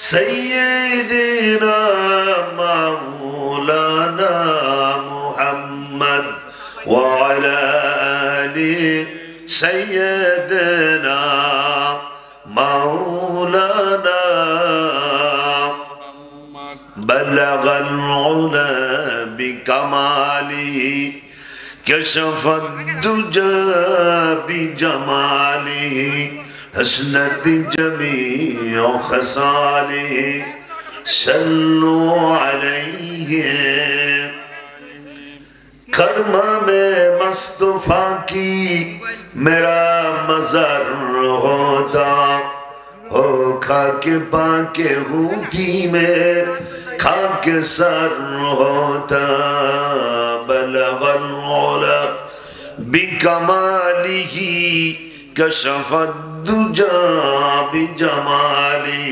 سيدنا مولانا محمد وعلى آل سيدنا مولانا بلغ العلا بكماله كشف الدجى بجماله حسنت جميع خصاله صلوا عليه کرما میں مصطفیٰ کی میرا مزار ہوتا ہو خاک پاک ہوتی میں خاک سر ہوتا بلغ العلا بکمالہ کشف الدجى بجماله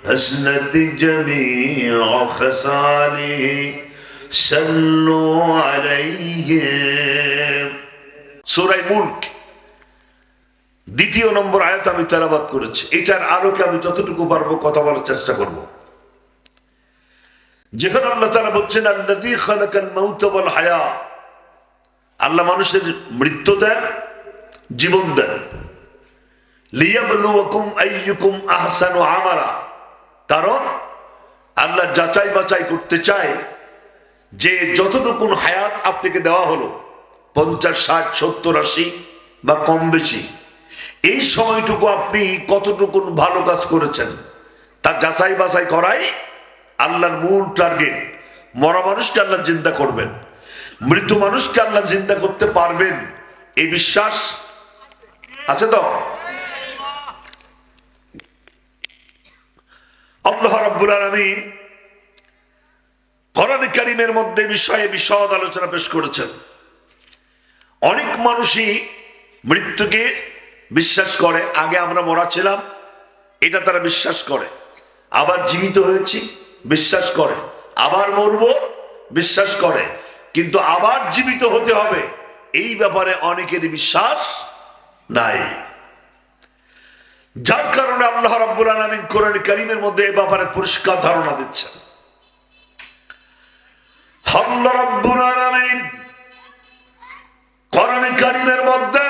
حسنت جميع خصاله صلوا عليه সূরা মুলক দ্বিতীয় নম্বর আয়াত আমি তেলাওয়াত করেছি। এটার আলোকে আমি যতটুকু পারবো কথা বলার চেষ্টা করব। যেখানে আল্লাহ তাআলা বলছেন আল্লাযী খালাকাল মাউত ওয়াল হায়া, আল্লাহ মানুষের মৃত্যু দেন, জীবন দেন। লিয়াবলুয়াকুম আইয়ুকুম আহসানু আমালা, কারণ আল্লাহ যাচাই বাছাই করতে চায় যে যতটুকু হায়াত আপনাকে দেওয়া হলো 50, 60, 70, 80 বা কম বেশি, এই সময়টুকু আপনি কতটুকু ভালো কাজ করেছেন তা যাচাই বাছাই করাই আল্লাহর মূল টার্গেট। মরা মানুষকে আল্লাহ জিন্দা করবেন, মৃত মানুষকে আল্লাহ জিন্দা করতে পারবেন, এই বিশ্বাস আছে তো? আল্লাহ রাব্বুল আলামিন কোরআন কারীমের মধ্যে বিষয়ে বিশদ আলোচনা পেশ করেছেন। অনেক মানুষই মৃত্যুকে বিশ্বাস করে, আগে আমরা মরা ছিলাম এটা তারা বিশ্বাস করে, আবার জীবিত হয়েছি বিশ্বাস করে, আবার মরব বিশ্বাস করে, কিন্তু আবার জীবিত হতে হবে এই ব্যাপারে অনেকেরই বিশ্বাস নাই। যার কারণে আল্লাহ রাব্বুল আলামিন কোরআন কারীমের মধ্যে এই ব্যাপারে পরিষ্কার ধারণা দিচ্ছেন। আল্লাহ রাব্বুল আলামিন কোরআন কারীমের মধ্যে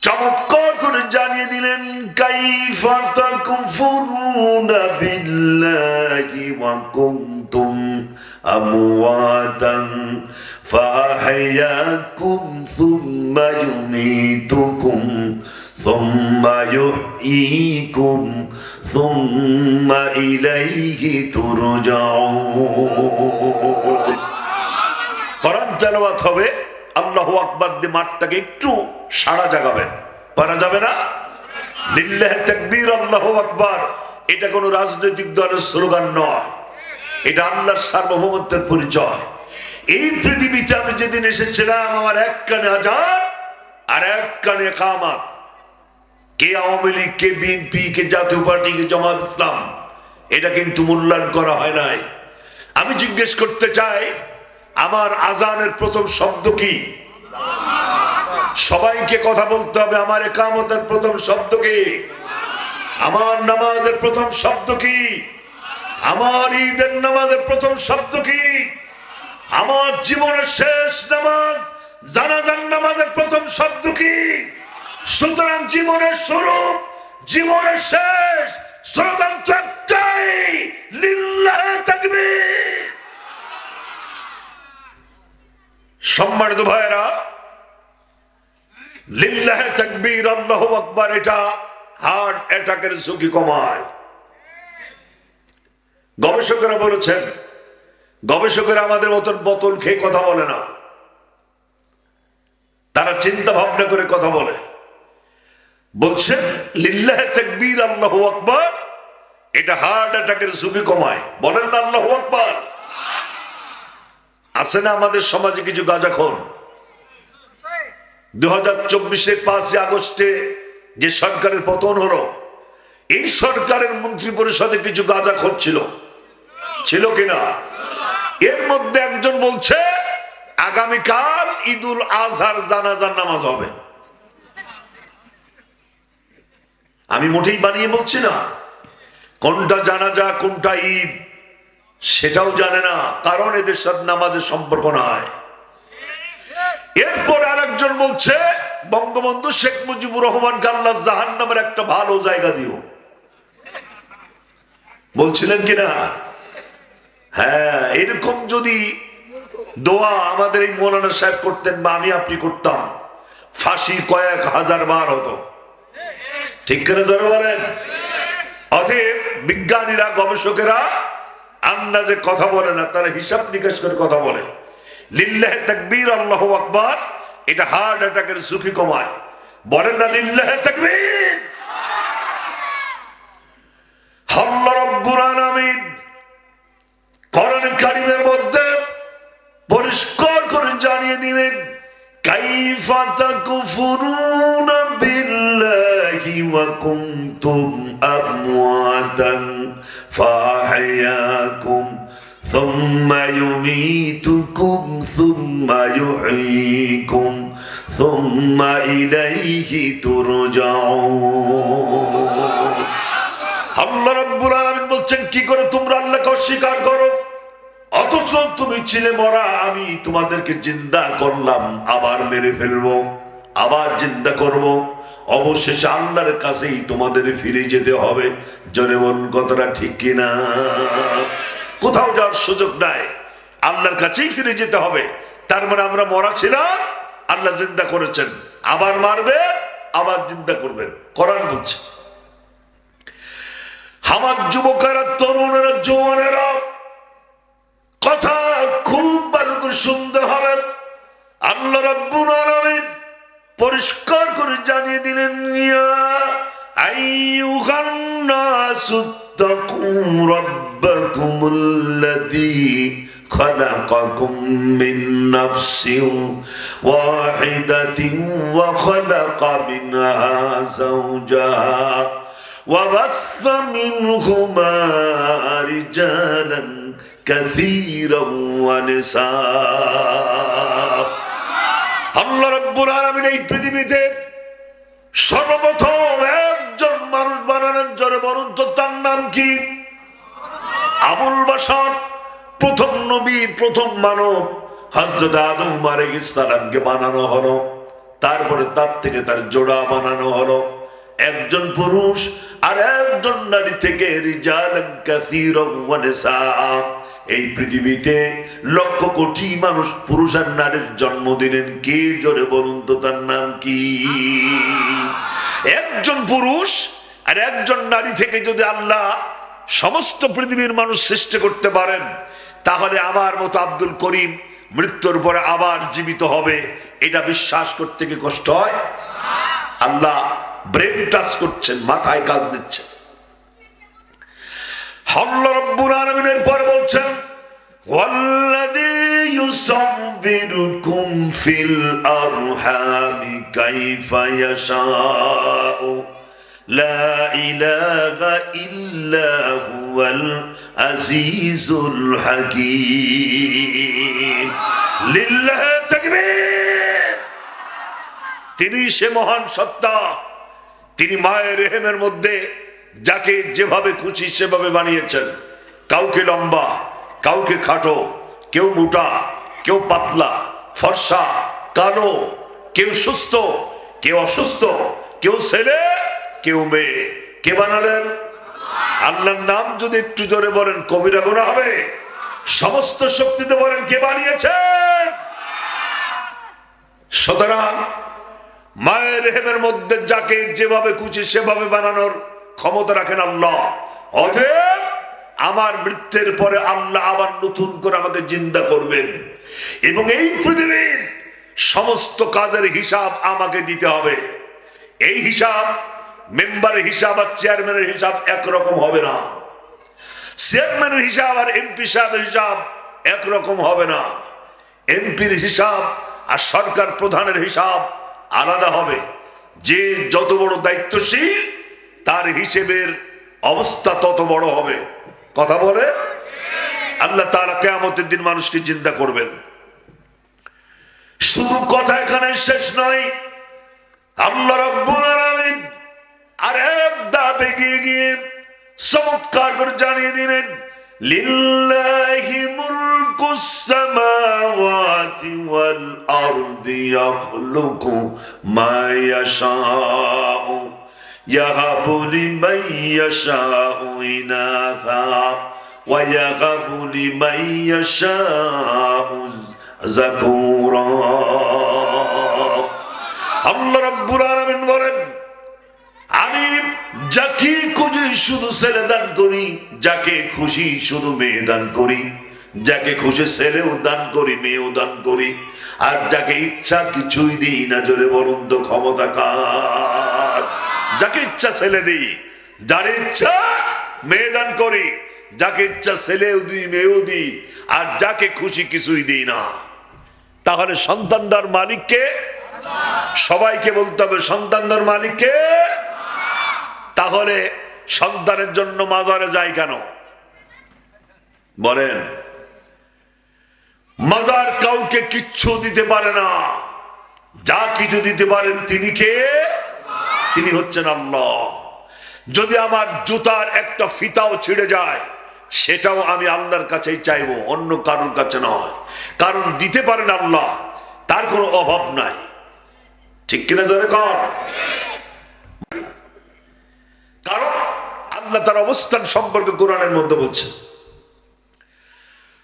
চমৎকার করে জানিয়ে দিলেন কাইফা তাকফুরুনা বিল্লাহি ওয়া কুনতুম আমওয়াতান ফাআহইয়াকুম সুম্মা ইউমীতুকুম সুম্মা ইউহয়ীকুম সুম্মা ইলাইহি তুরজাউন। কোরআন তেলাওয়াত হবে, আল্লাহু আকবার দিয়ে মাঠটাকে একটু সাড়া জাগাবেন, পারা যাবে না? লিল্লাহি তাকবীর, আল্লাহু আকবার, এটা কোনো রাজনৈতিক দলের স্লোগান নয়, এটা আল্লাহর সার্বভৌমত্বের পরিচয়। এই পৃথিবীতে আমি যেদিন এসেছিলাম আমার এক কানে আযান আর এক কানে ইকামত। কে আওয়ামী লীগ, কে বিএনপি, কে জাতীয় পার্টি, কে জামাত ইসলাম, এটা কিন্তু মূল্যায়ন করা হয় নাই। আমি জিজ্ঞেস করতে চাই আমার আযানের প্রথম শব্দ কি? সবাইকে কথা বলতে হবে। আমার ইকামতের প্রথম শব্দ কি? আমার নামাজের প্রথম শব্দ কি? আমার ঈদের নামাজের প্রথম শব্দ কি? আমার জীবনের শেষ নামাজ জানাজার নামাজের প্রথম শব্দ কি? সুতরাং জীবনের শুরু, জীবনের শেষ স্লোগান তো একটাই, লিল্লাহি তাকবীর। সম্মানিত ভাইরা, লিল্লাহি তাকবীর, আল্লাহু আকবার, এটা হার্ট অ্যাটাকের ঝুঁকি কমায়। গবেষকেরা বলেছেন, গবেষকেরা আমাদের মতন বোতল খেয়ে কথা বলে না, তারা চিন্তা ভাবনা করে কথা বলে। বলছেন লিল্লাহি তাকবীর, আল্লাহু আকবার, এটা হার্ট অ্যাটাকের ঝুঁকি কমায়। বলেন না আল্লাহু আকবার। আছে না আমাদের সমাজে কিছু গাঁজাখোর? 2024-এর 5 আগস্টে যে সরকারের পতন হলো, এই সরকারের মন্ত্রী পরিষদে কিছু গাঁজাখোর ছিল, ছিল কিনা? এর মধ্যে একজন বলছে আগামীকাল ঈদুল আজহার জানাজার নামাজ হবে। আমি মোটেই বানিয়ে বলছি না, কোনটা জানাজা কোনটা ঈদ সেটাও জানে না, কারণ এদের সাথে নামাজের সম্পর্ক নাই। এরপর আরেকজন বলছে বঙ্গবন্ধু শেখ মুজিবুর রহমানকে আল্লাহ জাহান্নামের একটা ভালো জায়গা দিও, বলছিলেন কিনা? হ্যাঁ, এরকম যদি দোয়া আমাদের এই মৌলানা সাহেব করতেন বা আমি আপনি করতাম, ফাঁসি কয়েক হাজার বার হতো। ঠিক করে যারা বলেন। অতএব বিজ্ঞানীরা গবেষকেরা আন্দাজে কথা বলে না, তারা হিসাব নিকাশ করে কথা বলে। লিল্লাহে তাকবীর আল্লাহু আকবার, এটা হার্ট অ্যাটাকের ঝুঁকি কমায়। বলেন না লিল্লাহে তাকবীর। আল্লাহ রাব্বুল আলামিন কোরআন কারীমের মধ্যে পরিষ্কার করে জানিয়ে দিলেন, কাইফা তাকফুরুনা বিল্লাহি ওয়া কুনতুম আমওয়াতান ফাআহইয়াকুম সুম্মা ইউমীতুকুম সুম্মা ইউহয়ীকুম সুম্মা ইলাইহি তুরজাউন। আল্লাহ রাব্বুল আলামিন বলছেন, কি করে তোমরা আল্লাহকে অস্বীকার করো, অথচ তুমি ছিলে মরা, আমি তোমাদেরকে জিন্দা করলাম, আবার মেরে ফেলবো, আবার জিন্দা করব, অবশেষে আল্লাহর কাছেই তোমাদের ফিরে যেতে হবে। জোরে বল কথাটা ঠিক কিনা? কোথাও যাওয়ার সুযোগ নাই, আল্লাহর কাছেই ফিরে যেতে হবে। তার মানে আমরা মরা ছিলাম, আল্লাহ জিন্দা করেছেন, আবার মারবে, আবার জিন্দা করবেন। কোরআন বলছে। আমার যুবকেরা, তরুণেরা, জওয়ানেরা, কথা খুব ভালো করে শুনতে হবে। আল্লাহ রাব্বুল আলামিন পরিষ্কার করে জানিয়ে দিলেন, ইয়া আইয়ুহান নাসুত্তাকু রাব্বাকুমুল্লাযী খালাকাকুম মিন নাফসিন ওয়াহিদাতিন ওয়া খালাকা মিনহা যাওজাহা ওয়া বাসসা মিনহুমা রিজালান কাসীরান ওয়া নিসা। আল্লাহ রাব্বুল আলামিন এই পৃথিবীতে সর্বপ্রথম একজন মানুষ বানানোর জন্য বলুন তো তার নাম কি? আবুল বাশার, প্রথম নবী, প্রথম মানব হযরত আদম আলাইহিস সালামকে বানানো হলো। তারপরে তার থেকে তার জোড়া বানানো হলো, একজন পুরুষ আর একজন নারী থেকে, রিজালান কাসীরান ওয়া নিসা। এই পৃথিবীতে লক্ষ কোটি মানুষ পুরুষ আর নারীর জন্ম দিলেন, কে? জোরে বলুন তো তার নাম কি? একজন পুরুষ আর একজন নারী থেকে যদি আল্লাহ সমস্ত পৃথিবীর মানুষ সৃষ্টি করতে পারেন, তাহলে আমার মতো আব্দুল করিম মৃত্যুর পরে আবার জীবিত হবে, এটা বিশ্বাস করতে কি কষ্ট হয়? আল্লাহ ব্রেন টাচ করছেন, মাথায় কাজ দিচ্ছেন। আল্লাহ রাব্বুল আলামিনের পর বলছেন, ওয়াল্লাযী ইউসাব্বিরুকুম ফিল আরহামি কাইফা ইয়াশাউ লা ইলাহা ইল্লা হুয়াল আজিজুল হাকীম। লিল্লাহি তাকবীর। তিনি সে মহান সত্তা, তিনি মায়ের রেহেমের মধ্যে যাকে যেভাবে খুশি সেভাবে বানিয়েছেন। কাউকে লম্বা, কাউকে খাটো, কেউ মোটা, কেউ পাতলা, ফর্সা, কালো, কেউ সুস্থ, কেউ অসুস্থ, কেউ ছেলে, কেউ মেয়ে। কে বানালেন? আল্লাহর নাম যদি একটু জোরে বলেন কবিরা গুনাহ হবে। সমস্ত শক্তিতে বলেন কে বানিয়েছেন? সুতরাং মায়ের রেহেমের মধ্যে যাকে যেভাবে খুশি সেভাবে বানানোর ক্ষমতা রাখেন আল্লাহ। অতএব আমার মৃত্যুর পরে আল্লাহ আবার নতুন করে আমাকে জিন্দা করবেন, এবং এই পৃথিবীর সমস্ত কাজের হিসাব আমাকে দিতে হবে। এই হিসাব মেম্বারের হিসাব আর চেয়ারম্যানের হিসাব একরকম হবে না। চেয়ারম্যানের হিসাব আর এমপি সাহেবের হিসাব একরকম হবে না। এমপির হিসাব আর সরকার প্রধানের হিসাব আলাদা হবে। যে যত বড় দায়িত্বশীল তার হিসেবের অবস্থা তত বড় হবে। কথা বলে আল্লাহ তাআলা কিয়ামতের দিন মানুষকে জিন্দা করবেন। শুধু কথা এখানে শেষ নয়, আল্লাহ রাব্বুল আলামিন আর এক ধাপ এগিয়ে গিয়ে চমৎকার করে জানিয়ে দিলেন, লিল্লাহি মুলকুস সামাওয়াতি ওয়াল আরদি ইয়াখলুকু মা ইয়াশাউ ইয়াহাবু লিমান ইয়াশাউ ইনাথা ওয়া ইয়াহাবু লিমান ইয়াশাউ যাকুরা। আল্লাহ রাব্বুল আলামিন বলেন, আমি যাকে খুশি শুধু ছেলে দান করি, যাকে খুশি শুধু মেয়ে দান করি, যাকে খুশি ছেলেও দান করি, মেয়েও দান করি, আর যাকে ইচ্ছা কিছুই দিই না। জোরে বলুন তো ক্ষমতা কার? যাকে ইচ্ছা ছেলে দিই, যার ইচ্ছা মেয়ে দান করি, যাকে ইচ্ছা ছেলেও দিই, মেয়েও দিই, আর যাকে খুশি কিছুই দিই না। তাহলে সন্তানদার মালিককে? সবাইকে বলতে হবে সন্তানদার মালিককে। তাহলে সন্তানের জন্য মাজারে যায় কেন বলেন? মাজার কাউকে কিচ্ছু দিতে পারে না। যা কিছু দিতে পারেন তিনি কে? তিনি হচ্ছেন আল্লাহ। যদি আমার জুতার একটা ফিতাও ছিঁড়ে যায়, সেটাও আমি আল্লাহর কাছেই চাইবো, অন্য কারোর কাছে নয়। কারণ দিতে পারেন আল্লাহ, তার কোনো অভাব নাই। ঠিক কিনা জোরে কর? কারণ আল্লাহ তার অবস্থান সম্পর্কে কোরআনের মধ্যে বলছে,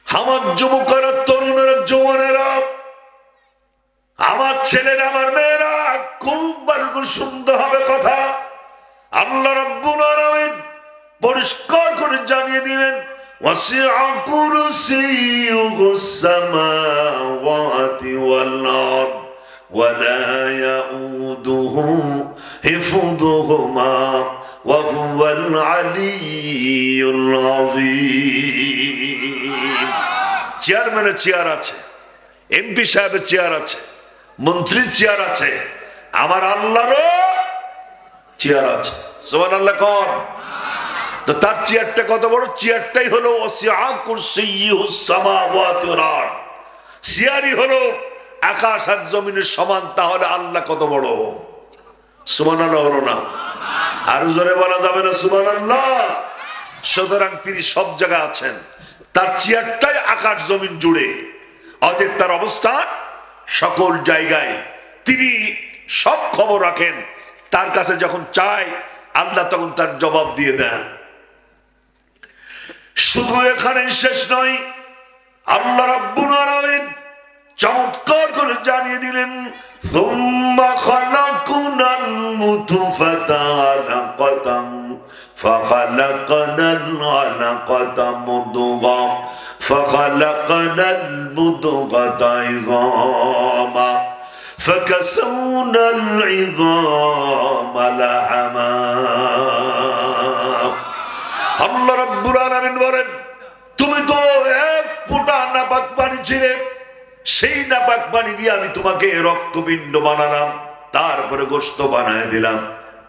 আমার যুবকেরা, তরুণেরা, জওয়ানেরা, আমার ছেলেরা, আমার মেয়েরা খুব ভালো করে শুনতে হবে কথা। আল্লাহ রাব্বুল আলামিন পরিষ্কার করে জানিয়ে দিলেন, ওয়াসিআ কুরসিয়ুহুস সামাওয়াতি ওয়াল আরদ ওয়ালা ইয়াউদুহু হিফযুহুমা ওয়া হুয়াল আলিয়্যুল আযীম। চেয়ারম্যানের চেয়ার আছে, এমপি সাহেবের চেয়ার আছে, মন্ত্রীর চেয়ার আছে, আমার আল্লাহরও চেয়ার আছে। সুবহানাল্লাহ কোন? তো তার চেয়ারটা কত বড়? চেয়ারটাই হলো ওয়াসিআ কুরসিয়ুহুস সামাওয়াতি ওয়াল আরদ। চেয়ারই হলো আকাশ আর জমিনের সমান। তাহলে আল্লাহ কত বড়? সুবহানাল্লাহ হলো না? আরো জোরে বলা যাবে না সুবহানাল্লাহ? সুতরাং তিনি সব জায়গায় আছেন, তার চেয়ারটাই আকাশ জমিন জুড়ে। অতএব তার অবস্থান সকল জায়গায়, তিনি সব খবর রাখেন। তার কাছে যখন চায় আল্লাহ তখন তার জবাব দিয়ে দেন। শুধু এখানে শেষ নয়, আল্লাহ রাব্বুল আলামিন চমৎকার করে জানিয়ে দিলেন, সুম্মা খালাকুনাল নুতফাতা আলাকাতান ফাখালাকনাল আলাকাতা মুদগা ফাখালাকনাল মুদগাতা ইযামা ফাকাসাউনাল ইযামা লাহামা। আল্লাহ রাব্বুল আলামিন বলেন, তুমি তো এক ফোঁটা নাপাক পানি ছিলে, সেই নাপাক পানি দিয়ে আমি তোমাকে রক্তপিণ্ড বানালাম, তারপরে গোশত বানায় দিলাম,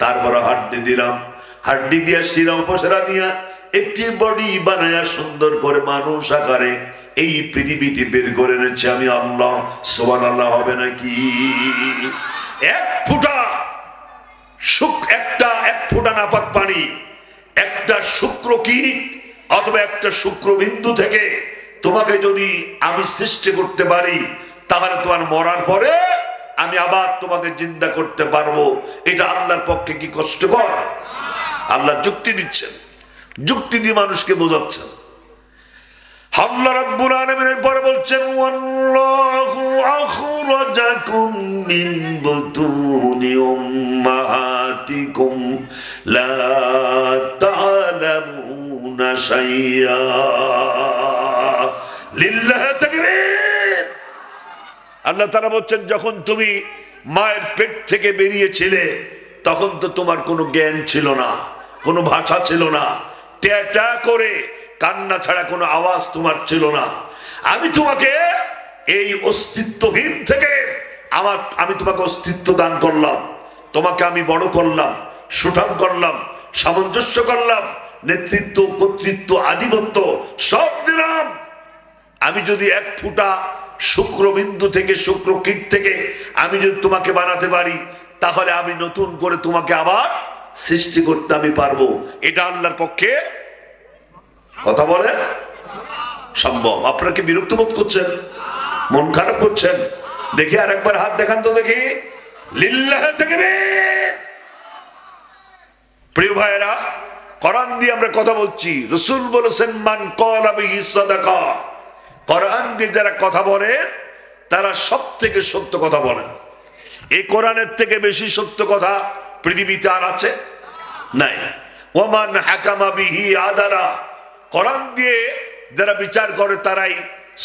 তারপরে হাড্ডি দিলাম, হাড্ডি দিয়া শিরা উপসেরা দিয়া একটি বডি বানায়া সুন্দর করে মানুষ আকারে এই পৃথিবীতে বের করে এনেছে আমি আল্লাহ। সুবহানাল্লাহ হবে নাকি? এক ফোঁটা এক ফোঁটা নাপাক পানি, একটা শুক্রকীট অথবা একটা শুক্রবিন্দু থেকে তোমাকে যদি আমি সৃষ্টি করতে পারি, তাহলে তোমার মরার পরে আমি আবার তোমাকে জিন্দা করতে পারবো। এটা আল্লাহর পক্ষে কি কষ্টকর? আল্লাহ যুক্তি দিচ্ছেন, যুক্তি দিয়ে মানুষকে বোঝাচ্ছেন। আল্লাহ রাব্বুল আলামিনের পরে বলছেন, ওয়াল্লাহু আখরাজাকুম মিন বুতুনি উম্মাহাতিকুম লা তা'লামুনা শাইআ। লিল্লাহি তাকবীর। আল্লাহ তাআলা বলছেন, যখন তুমি মায়ের পেট থেকে বেরিয়েছিলে তখন তো তোমার কোনো জ্ঞান ছিল না, কোনো ভাষা ছিল না, ট্যাটা করে কান্না ছাড়া কোনো আওয়াজ তোমার ছিল না। আমি তোমাকে এই অস্তিত্বহীন থেকে আমি তোমাকে অস্তিত্ব দান করলাম, তোমাকে আমি বড় করলাম, সুঠাম করলাম, সামঞ্জস্য করলাম, নেতৃত্ব, কর্তৃত্ব, আধিপত্য সব দিলাম। আমি যদি এক ফোঁটা শুক্রবিন্দু থেকে, শুক্রকীট থেকে আমি যদি তোমাকে বানাতে পারি, তাহলে আমি নতুন করে তোমাকে আবার সৃষ্টি করতে আমি পারবো, এটা আল্লাহর পক্ষে কথা বলেন সম্ভব। আপনারা কি বিরক্ত বোধ করছেন, মন খারাপ করছেন? দেখি আর একবার হাত দেখান তো দেখি। লিল্লাহ তাকবীর। প্রিয় ভাইরা, কোরআন দিয়ে আমরা কথা বলছি। রাসূল বলেছেন মান ক্বালা বিহি সাদাকা, কোরআন দিয়ে যারা কথা বলেন তারা সব থেকে সত্য কথা বলেন। এই কোরআনের থেকে বেশি সত্য কথা পৃথিবীতে আর আছে নাই। ওমান হাকামা বিহি আদালা, কোরআন দিয়ে যারা বিচার করে তারাই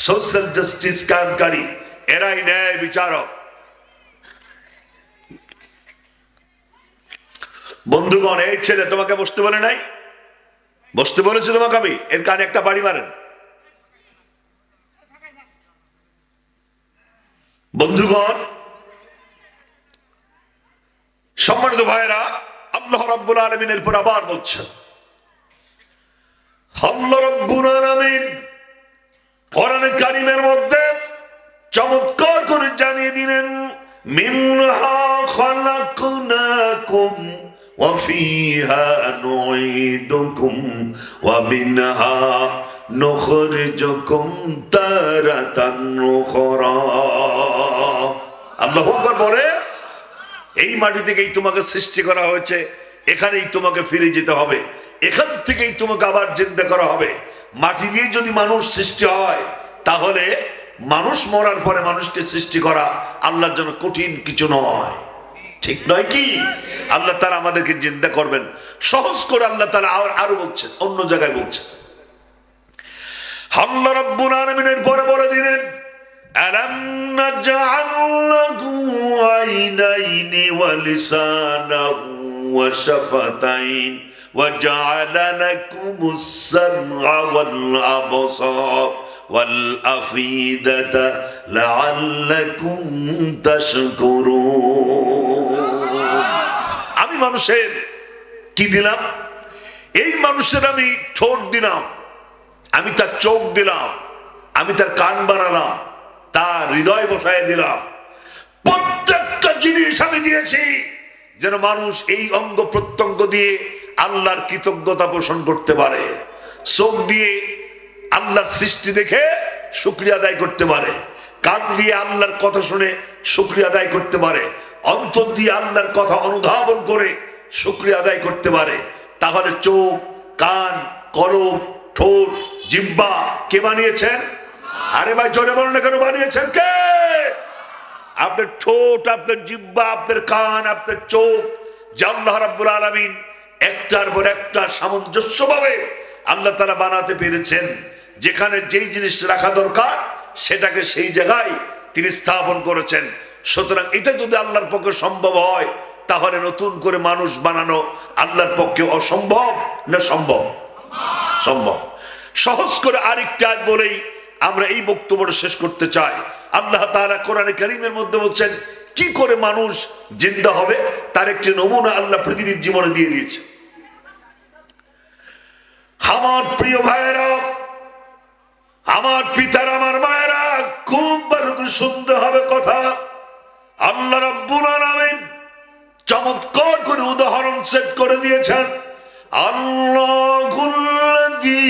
সোশ্যাল জাস্টিস কায়েমকারী, এরাই ন্যায় বিচারক। বন্ধুগণ, এই ছেলে তোমাকে বসতে বলে নাই? বসতে বলেছে তোমাকে আমি? এর কানে একটা বাড়ি মারেন। বন্ধুগণ, সম্মানিত ভাইরা, আল্লাহ রাব্বুল আলামিন এরপর আবার বলছেন, আল্লাহ রাব্বুল আলামিন কোরআনে কারীমের মধ্যে চমৎকার করে জানিয়ে দিলেন, মিনহা খালাকনাকুম ওয়া ফিহা নুঈদুকুম ওয়া মিনহা নুখরিজুকুম তারাতান উখরা। আল্লাহু আকবার বলে, এই মাটি থেকেই তোমাকে সৃষ্টি করা হয়েছে, এখানেই তোমাকে ফিরে যেতে হবে, এখান থেকেই তোমাকে আবার জিন্দা করা হবে। মাটি দিয়ে যদি মানুষ সৃষ্টি হয়, তাহলে মানুষ মরার পরে মানুষকে সৃষ্টি করা আল্লাহর জন্য কঠিন কিছু নয়, ঠিক নয় কি? আল্লাহ তাআলা আমাদেরকে জিন্দা করবেন। সহজ করে আল্লাহ তাআলা আরো বলছেন, অন্য জায়গায় বলছেন, আল্লাহ রাব্বুল আলামিনের পরে বলে দিলেন, আলাম নাজআল লাহু আইনাইনি ওয়া লিসানাহু ওয়া শাফাতাইন ওয়া জাআলা লাকুমুস সামআ ওয়াল আবসার ওয়াল আফিদাতা লাআল্লাকুম তাশকুরুন। আমি মানুষের কি দিলাম? এই মানুষের আমি ঠোঁট দিলাম, আমি তার চোখ দিলাম, আমি তার কান বানালাম, তার হৃদয় বসায় দিলাম। প্রত্যেকটা জিনিস আমি দিয়েছি যেন মানুষ এই অঙ্গ প্রত্যঙ্গ দিয়ে আল্লাহর কৃতজ্ঞতা পোষণ করতে পারে, চোখ দিয়ে আল্লাহর সৃষ্টি দেখে শুকরিয়া আদায় করতে পারে, কান দিয়ে আল্লাহর কথা শুনে শুকরিয়া আদায় করতে পারে, অন্তর দিয়ে আল্লাহর কথা অনুধাবন করে শুকরিয়া আদায় করতে পারে। তাহলে চোখ, কান, কলম, ঠোঁট, জিহ্বা কে বানিয়েছেন? আরে ভাই জোরে বলুন না কেন, বানিয়েছেন কে? আপনার ঠোঁট, আপনার জিহ্বা, আপনার কান, আপনার চোখ, যে আল্লাহ রাব্বুল আলামিন একটার পর একটা সামঞ্জস্যভাবে আল্লাহ তাআলা বানাতে পেরেছেন। যেখানে যেই জিনিস রাখা দরকার সেটাকে সেই জায়গায় তিনি স্থাপন করেছেন। সুতরাং এটা যদি আল্লাহর পক্ষে সম্ভব হয়, তাহলে নতুন করে মানুষ বানানো আল্লাহর পক্ষে অসম্ভব না সম্ভব? সম্ভব। সহজ করে আরেকটা আয়াত বলেই আমরা এই বক্তব্যটা শেষ করতে চাই। আল্লাহ তাআলা কোরআনে কারীমের মধ্যে বলছেন কি করে মানুষ জিন্দা হবে, তার একটি নমুনা আল্লাহ পৃথিবীর জীবনে দিয়ে দিয়েছে। আমার প্রিয় ভাইয়েরা, আমার পিতারা, আমার মায়েরা, খুব ভালো করে শুনতে হবে কথা। আল্লাহ রাব্বুল আলামিন চমৎকার করে উদাহরণ সেট করে দিয়েছেন। আল্লাহুল্লাযী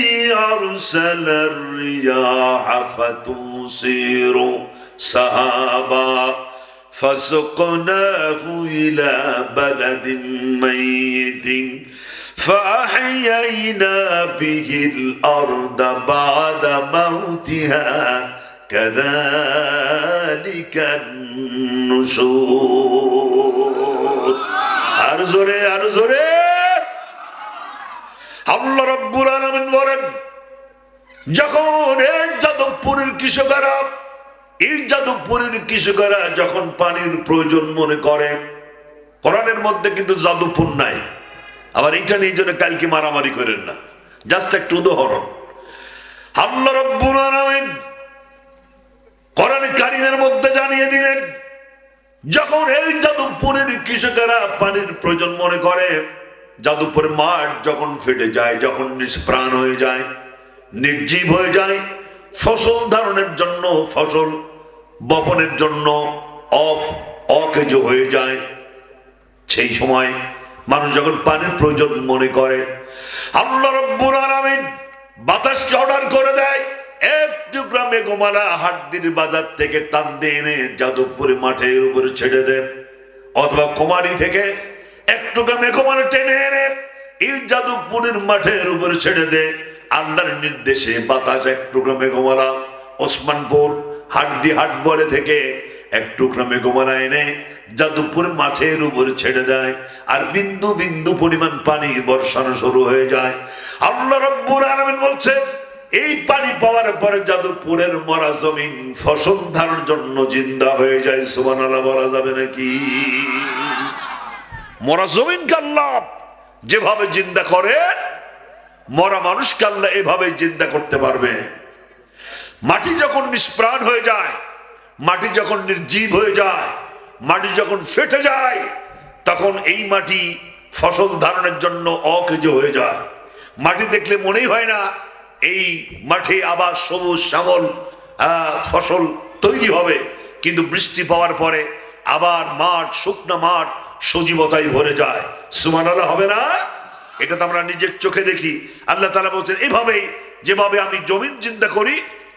আরসালার রিয়াহা ফাতুসিরু সাহাবা ফাসুকনাহু ইলা বালাদিন মাইতিন فأحيينا به الأرض بعد موتها كذلك النشور। আর জোরে আল্লাহ রাব্বুল আলামিন বলেন, যখন এই যাদবপুরের কৃষকেরা যখন পানির প্রয়োজন মনে করে, কোরআনের মধ্যে কিন্তু যাদবপুর নাই, আবার এইটা নিয়ে জন্য কালকে মারামারি করেন না, জাস্ট একটা উদাহরণ। আল্লাহ রাব্বুল আলামিন কোরআনে কারীমের মধ্যে জানিয়ে দিলেন, যখন এই যাদবপুরের কৃষকেরা পানির প্রয়োজন মনে করে, যাদবপুরের মাঠ যখন ফেটে যায়, যখন নিষ্প্রাণ হয়ে যায়, নির্জীব হয়ে যায়, ফসল ধারণের জন্য, ফসল বপনের জন্য অকেজ হয়ে যায়, সেই সময় মানুষ যখন পানির প্রয়োজন মনে করে, আল্লাহ রাব্বুল আলামিন বাতাসকে অর্ডার করে দেয়, এক টুকরা মেঘমালা হাড্ডির বাজার থেকে টান দিয়ে এনে যাদবপুরে মাঠের উপরে ছেড়ে দেন, অথবা কুমারী থেকে এক টুকরা মেঘমালা টেনে এনে এই যাদবপুরের মাঠের উপরে ছেড়ে দেয়। আল্লাহর নির্দেশে বাতাস এক টুকরা মেঘমালা ওসমানপুর হাড্ডি হাটবরে থেকে এক টুকরা মেঘমালা এনে যাদবপুর মাঠের উপরে ছেড়ে দেয়, আর বিন্দু বিন্দু পরিমাণ পানি বর্ষানো শুরু হয়ে যায়। আল্লাহ রাব্বুল আলামিন বলছেন, এই পানি পাওয়ার পরে যাদবপুরের মরা জমিন ফসল ধারণের জন্য জিন্দা হয়ে যায়। সুবহানাল্লাহ বলা যাবে নাকি? মরা জমিনকে আল্লাহ যেভাবে জিন্দা করে, মরা মানুষকে আল্লাহ এভাবে জিন্দা করতে পারবে। মাটি যখন নিষ্প্রাণ হয়ে যায়, মাটি যখন নির্জীব হয়ে যায়, মাটি যখন ফেটে যায়, তখন এই মাটি ফসল ধারণের জন্য অকেজ হয়ে যায়। মাটি দেখলে মনেই হয় না এই মাঠে আবার সবুজ শ্যামল ফসল তৈরি হবে, কিন্তু বৃষ্টি পাওয়ার পরে আবার মাঠ, শুকনো মাঠ সজীবতায় ভরে যায়। সুবহানাল্লাহ হবে না? এটা তো আমরা নিজের চোখে দেখি। আল্লাহ তাআলা বলছেন, এভাবেই যেভাবে আমি জমিন জিন্দা করি,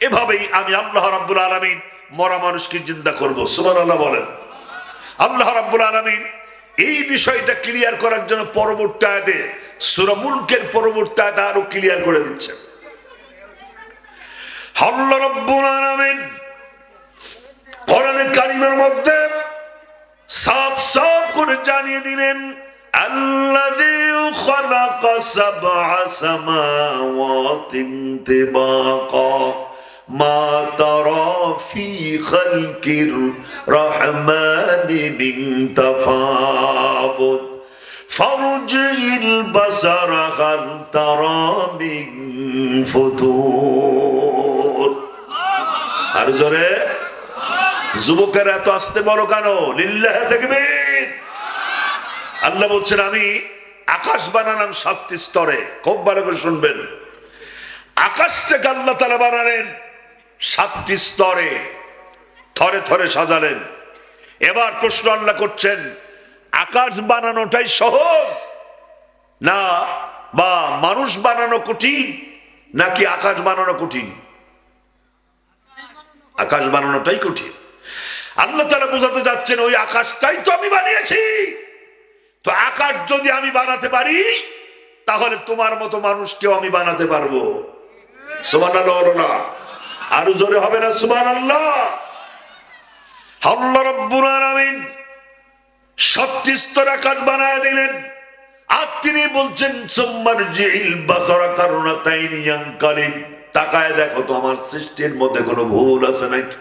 এভাবেই আমি আল্লাহ রাব্বুল আলামিন মরা মানুষকে জিন্দা করব। সুবহানাল্লাহ বলেন। আল্লাহ রাব্বুল আলামিন এই বিষয়টা ক্লিয়ার করার জন্য পরবর্তী আয়াতে, সূরা মুলকের পরবর্তী আয়াতে আরো ক্লিয়ার করে দিচ্ছেন। আল্লাহ রাব্বুল আলামিন কোরআনে কারীমের মধ্যে সাফ সাফ করে জানিয়ে দিলেন, আল্লাযী খালাকা সাবআ সামাওয়াতিন তিবাকা মা তারা ফি খালকির রহমানি মিন তাফাউত ফারজিল বাসারা হাল তারা মিন ফুতুর। আর জোরে যুবকেরা এত আসতে বলো কেন? লিল্লাহি তাকবীর। আল্লাহ বলছেন, আমি আকাশ বানালাম 7টি স্তরে। খুব ভালো করে শুনবেন, আকাশটাকে আল্লাহ তাআলা বানালেন 7টি স্তরে, থরে থরে সাজালেন। এবার প্রশ্ন আল্লাহ করছেন, আকাশ বানানোটাই সহজ না, বা মানুষ বানানো কঠিন, নাকি আকাশ বানানো কঠিন? আকাশ বানানোটাই কঠিন। আল্লাহ তাআলা বোঝাতে যাচ্ছেন, ওই আকাশটাই তো আমি বানিয়েছি। তো আকাশ যদি আমি বানাতে পারি, তাহলে তোমার মতো মানুষকেও আমি বানাতে পারবো। সুবহানাল্লাহ। আরো জোরে হবে না সুবহানাল্লাহ? আল্লাহ রাব্বুল আলামিন 7টি স্তর আকাশ বানায় দিলেন। আর তিনি বলছেন, সুম্মারজিল বাসারা কারনাতাইনি ইয়ানকালিব, তাকায় দেখো তো আমার সৃষ্টির মধ্যে কোনো ভুল আছে নাকি।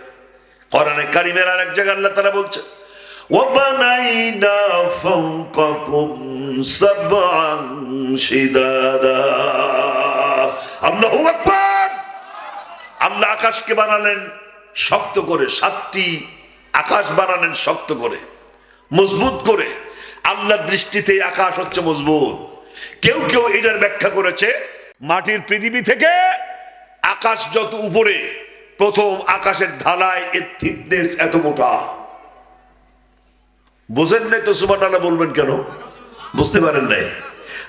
কোরআনে কারীমের আরেক জায়গায় আল্লাহ তাআলা বলছেন, ওয়াবানাইনা ফাওকাকুম সাবআন শিদাদা। আল্লাহু আকবার। আল্লাহ আকাশকে বানালেন শক্ত করে, 7টি আকাশ বানালেন শক্ত করে, মজবুত করে। আল্লাহর দৃষ্টিতে আকাশ হচ্ছে মজবুত। কেউ কেউ এটার ব্যাখ্যা করেছে, মাটির পৃথিবী থেকে আকাশ যত উপরে, প্রথম আকাশের ঢালাই, এর থিকনেস এত মোটা। বুঝেন নাই তো সুবহানাল্লাহ বলবেন কেন? বুঝতে পারেন নাই?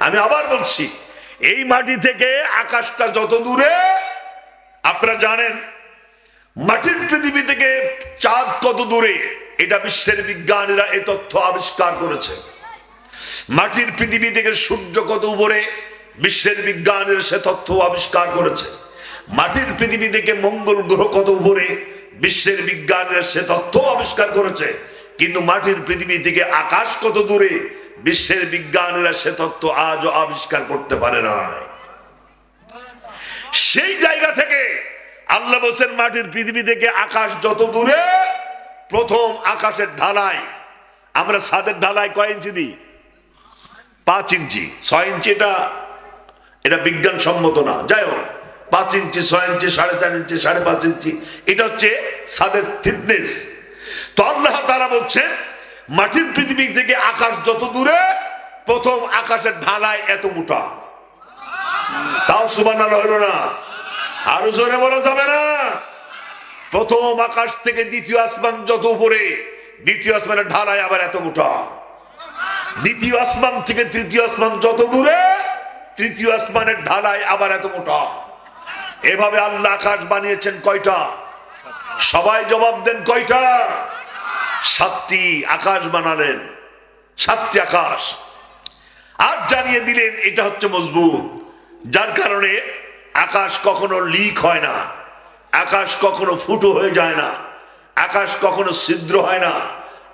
আমি আবার বলছি, এই মাটি থেকে আকাশটা যত দূরে, আপনারা জানেন মাটির পৃথিবী থেকে চাঁদ কত দূরে, এটা বিশ্বের বিজ্ঞানীরা এই তথ্য আবিষ্কার করেছে। মাটির পৃথিবী থেকে সূর্য কত উপরে, বিশ্বের বিজ্ঞানীরা সে তথ্য আবিষ্কার করেছে। মাটির পৃথিবী থেকে মঙ্গল গ্রহ কত উপরে, বিশ্বের বিজ্ঞানীরা সে তথ্য আবিষ্কার করেছে। কিন্তু মাটির পৃথিবী থেকে আকাশ কত দূরে, বিশ্বের বিজ্ঞানীরা সে তথ্য আজও আবিষ্কার করতে পারে না। সেই জায়গা থেকে আল্লাহ বলেন, মাটির পৃথিবী থেকে আকাশ যত দূরে, প্রথম আকাশের ঢালাই, আমরা ছাদের ঢালাই কয় ইঞ্চি দিই? 5 ইঞ্চি, 6 ইঞ্চি। এটা বিজ্ঞান সম্মত না। যাই হোক, 5 ইঞ্চি, 6 ইঞ্চি, 4.5 ইঞ্চি, 5.5 ইঞ্চি, এটা হচ্ছে ছাদের থিকনেস। তো আল্লাহ তাআলা বলছেন, মাটির পৃথিবী থেকে আকাশ যত দূরে, প্রথম আকাশের ঢালাই এত মোটা। তাও সুবহানাল্লাহ হলো না? আরো জোরে বলা যাবে না? প্রথম আকাশ থেকে দ্বিতীয় আসমান যত উপরে, দ্বিতীয় আসমানের ঢালাই আবার এত মোটা। দ্বিতীয় আসমান থেকে তৃতীয় আসমান যত দূরে, তৃতীয় আসমানের ঢালাই আবার এত মোটা। এভাবে আল্লাহ আকাশ বানিয়েছেন কয়টা? সবাই জবাব দেন, কয়টা? 7টি আকাশ বানালেন, 7টি আকাশ। আর জানিয়ে দিলেন এটা হচ্ছে মজবুত, যার কারণে আকাশ কখনো লিক হয় না, আকাশ কখনো ফুটো হয়ে যায় না, আকাশ কখনো ছিদ্র হয় না,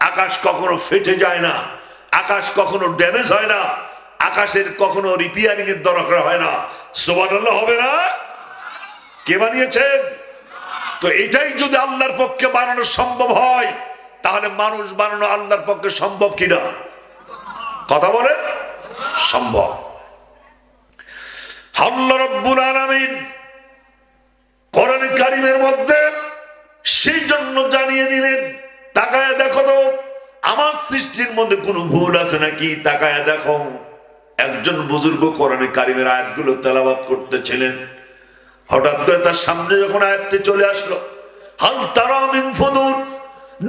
আকাশ কখনো ফেটে যায় না, আকাশ কখনো ড্যামেজ হয় না, আকাশের কখনো রিপেয়ারিং এর দরকার হয় না। সুবহানাল্লাহ হবে না? কে বানিয়েছেন? তো এটাই যদি আল্লাহর পক্ষে বানানো সম্ভব হয়, তাহলে মানুষ বানানো আল্লাহর পক্ষে সম্ভব কিনা? কথা বলে সম্ভব। আল্লাহ রাব্বুল আলামিন কোরআনে কারীমের মধ্যে সেই জন্য জানিয়ে দিলেন, তাকায় দেখো তো আমার সৃষ্টির মধ্যে কোনো ভুল আছে নাকি, তাকায় দেখো। একজন বুজুর্গ কোরআনে কারীমের আয়াতগুলো তেলাওয়াত করতেছিলেন, হঠাৎ করে তার সামনে যখন আয়াতটি চলে আসলো, হাল তারা মিন ফুদুর,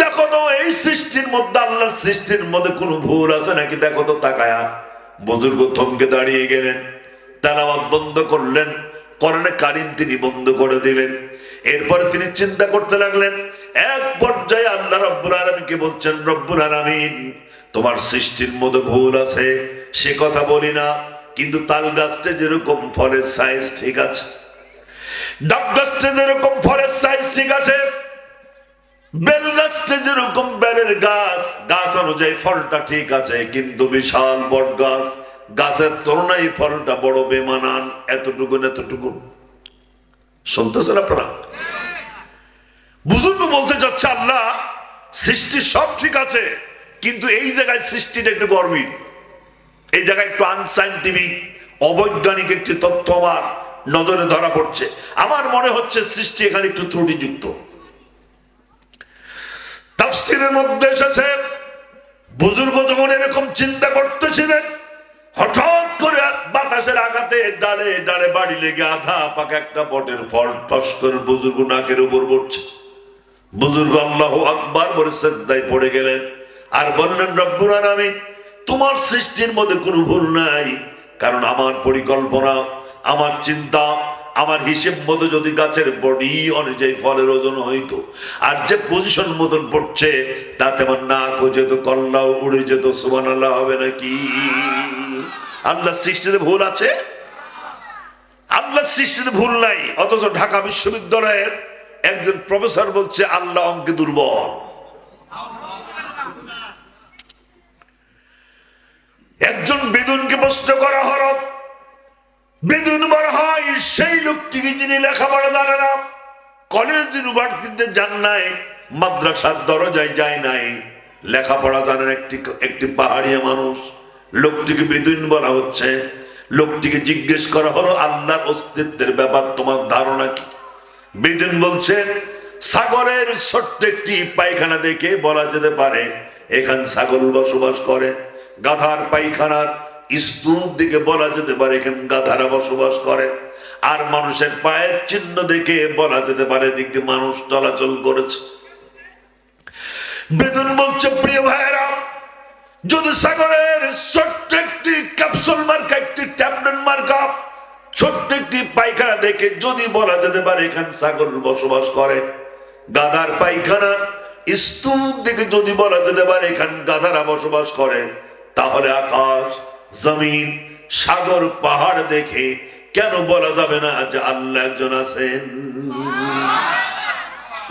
দেখো তো এই সৃষ্টির মধ্যে, আল্লাহর সৃষ্টির মধ্যে কোনো ভুল আছে নাকি দেখো তো। তাকায়া বুজুর্গ থমকে দাঁড়িয়ে গেলেন, তেলাওয়াত বন্ধ করলেন, কোরআনে কারীম তিনি বন্ধ করে দিলেন। এরপরে তিনি চিন্তা করতে লাগলেন। এক পর্যায়ে আল্লাহ রাব্বুল আলামিনকে বলছেন, রব্বুল আলামিন তোমার সৃষ্টির মধ্যে ভুল আছে সে কথা বলি না, কিন্তু তাল গাছটা যেরকম ফলের সাইজ ঠিক আছে, ডাব গাছটা যেরকম ফলের সাইজ ঠিক আছে, বেল গাছটা যেরকম বেলের গাছ, গাছ অনুযায়ী ফলটা ঠিক আছে, কিন্তু বিশাল বট গাছ, গাছের তুলনায় ফলটা বড় বেমানান, এতটুকু এতটুকু। শুনতেছেন আপনারা? বুজুর্গ বলতে চাচ্ছে আল্লাহ সৃষ্টি সব ঠিক আছে, কিন্তু এই জায়গায় সৃষ্টিটা একটু গরমিল, এই জায়গায় একটু আনসাইন্টিফিক অবৈজ্ঞানিক একটি তথ্য আমার নজরে ধরা পড়ছে। আমার মনে হচ্ছে সৃষ্টি এখানে একটু ত্রুটিযুক্ত। তাফসীরের মধ্যে এসেছে, বুজুর্গ যখন এরকম চিন্তা করতেছিলেন, হঠাৎ করে বাতাসের আঘাতে ডালে ডালে বাড়ি লেগে আধা পাকা একটা বটের ফল ঠস করে বুজুর্গ নাকের উপর পড়ছে। বুজুর্গ আল্লাহু আকবার বলে সিজদায় পড়ে গেলেন আর বললেন, রব্বুল আলামিন তোমার সৃষ্টির মধ্যে কোনো ভুল নাই, কারণ আমার পরিকল্পনা, আমার চিন্তা, আমার হিসেব মতো যদি গাছের বডি অনুযায়ী ফলের ওজন হইতো, আর যে পজিশন মতন পড়ছে তাতে আমার নাক যেত, কল্লাও উড়ে যেত। সুবহানাল্লাহ হবে নাকি? আল্লাহ সৃষ্টিতে ভুল আছে? আল্লাহ সৃষ্টিতে ভুল নাই। অথচ ঢাকা বিশ্ববিদ্যালয়ের একজন প্রফেসর বলছে আল্লাহ অঙ্কে দুর্বল। একজন বেদুনকে প্রশ্ন করা হলো, বেদুন বলা হয় সেই লোকটিকে যিনি লেখাপড়া জানে না, কলেজ ইউনিভার্সিটিতে যান নাই, মাদ্রাসার দরজায় যায় নাই, লেখাপড়া জানেন একটি পাহাড়িয়া মানুষ, লোকটিকে বেদুইন বলা হচ্ছে। লোকটিকে জিজ্ঞেস করা হলো আল্লাহর অস্তিত্বের ব্যাপার তোমার ধারণা কি? বেদুইন বলছেন, ছাগলের ছোট্ট একটি পায়খানা দেখে বলা যেতে পারে এখানে ছাগল বসবাস করে, গাধার পায়খানার স্তূপ দিকে বলা যেতে পারে এখানে গাধারা বসবাস করে, আর মানুষের পায়ের চিহ্ন দেখে বলা যেতে পারে দিক দিয়ে মানুষ চলাচল করেছে। বেদুইন বলছে, প্রিয় ভাইয়েরা, যদি ছাগলের ছোট্ট একটি ক্যাপসুল মার্কা, একটি ট্যাবলেট মার্কা ছোট্ট একটি পায়খানা দেখে যদি বলা যেতে পারে এখানে ছাগল বসবাস করে, গাধার পায়খানা স্তূপ দিকে যদি বলা যেতে পারে এখানে গাধারা বসবাস করে, তাহলে আকাশ, জমিন, সাগর, পাহাড় দেখে কেন বলা যাবে না যে আল্লাহ একজন আছেন?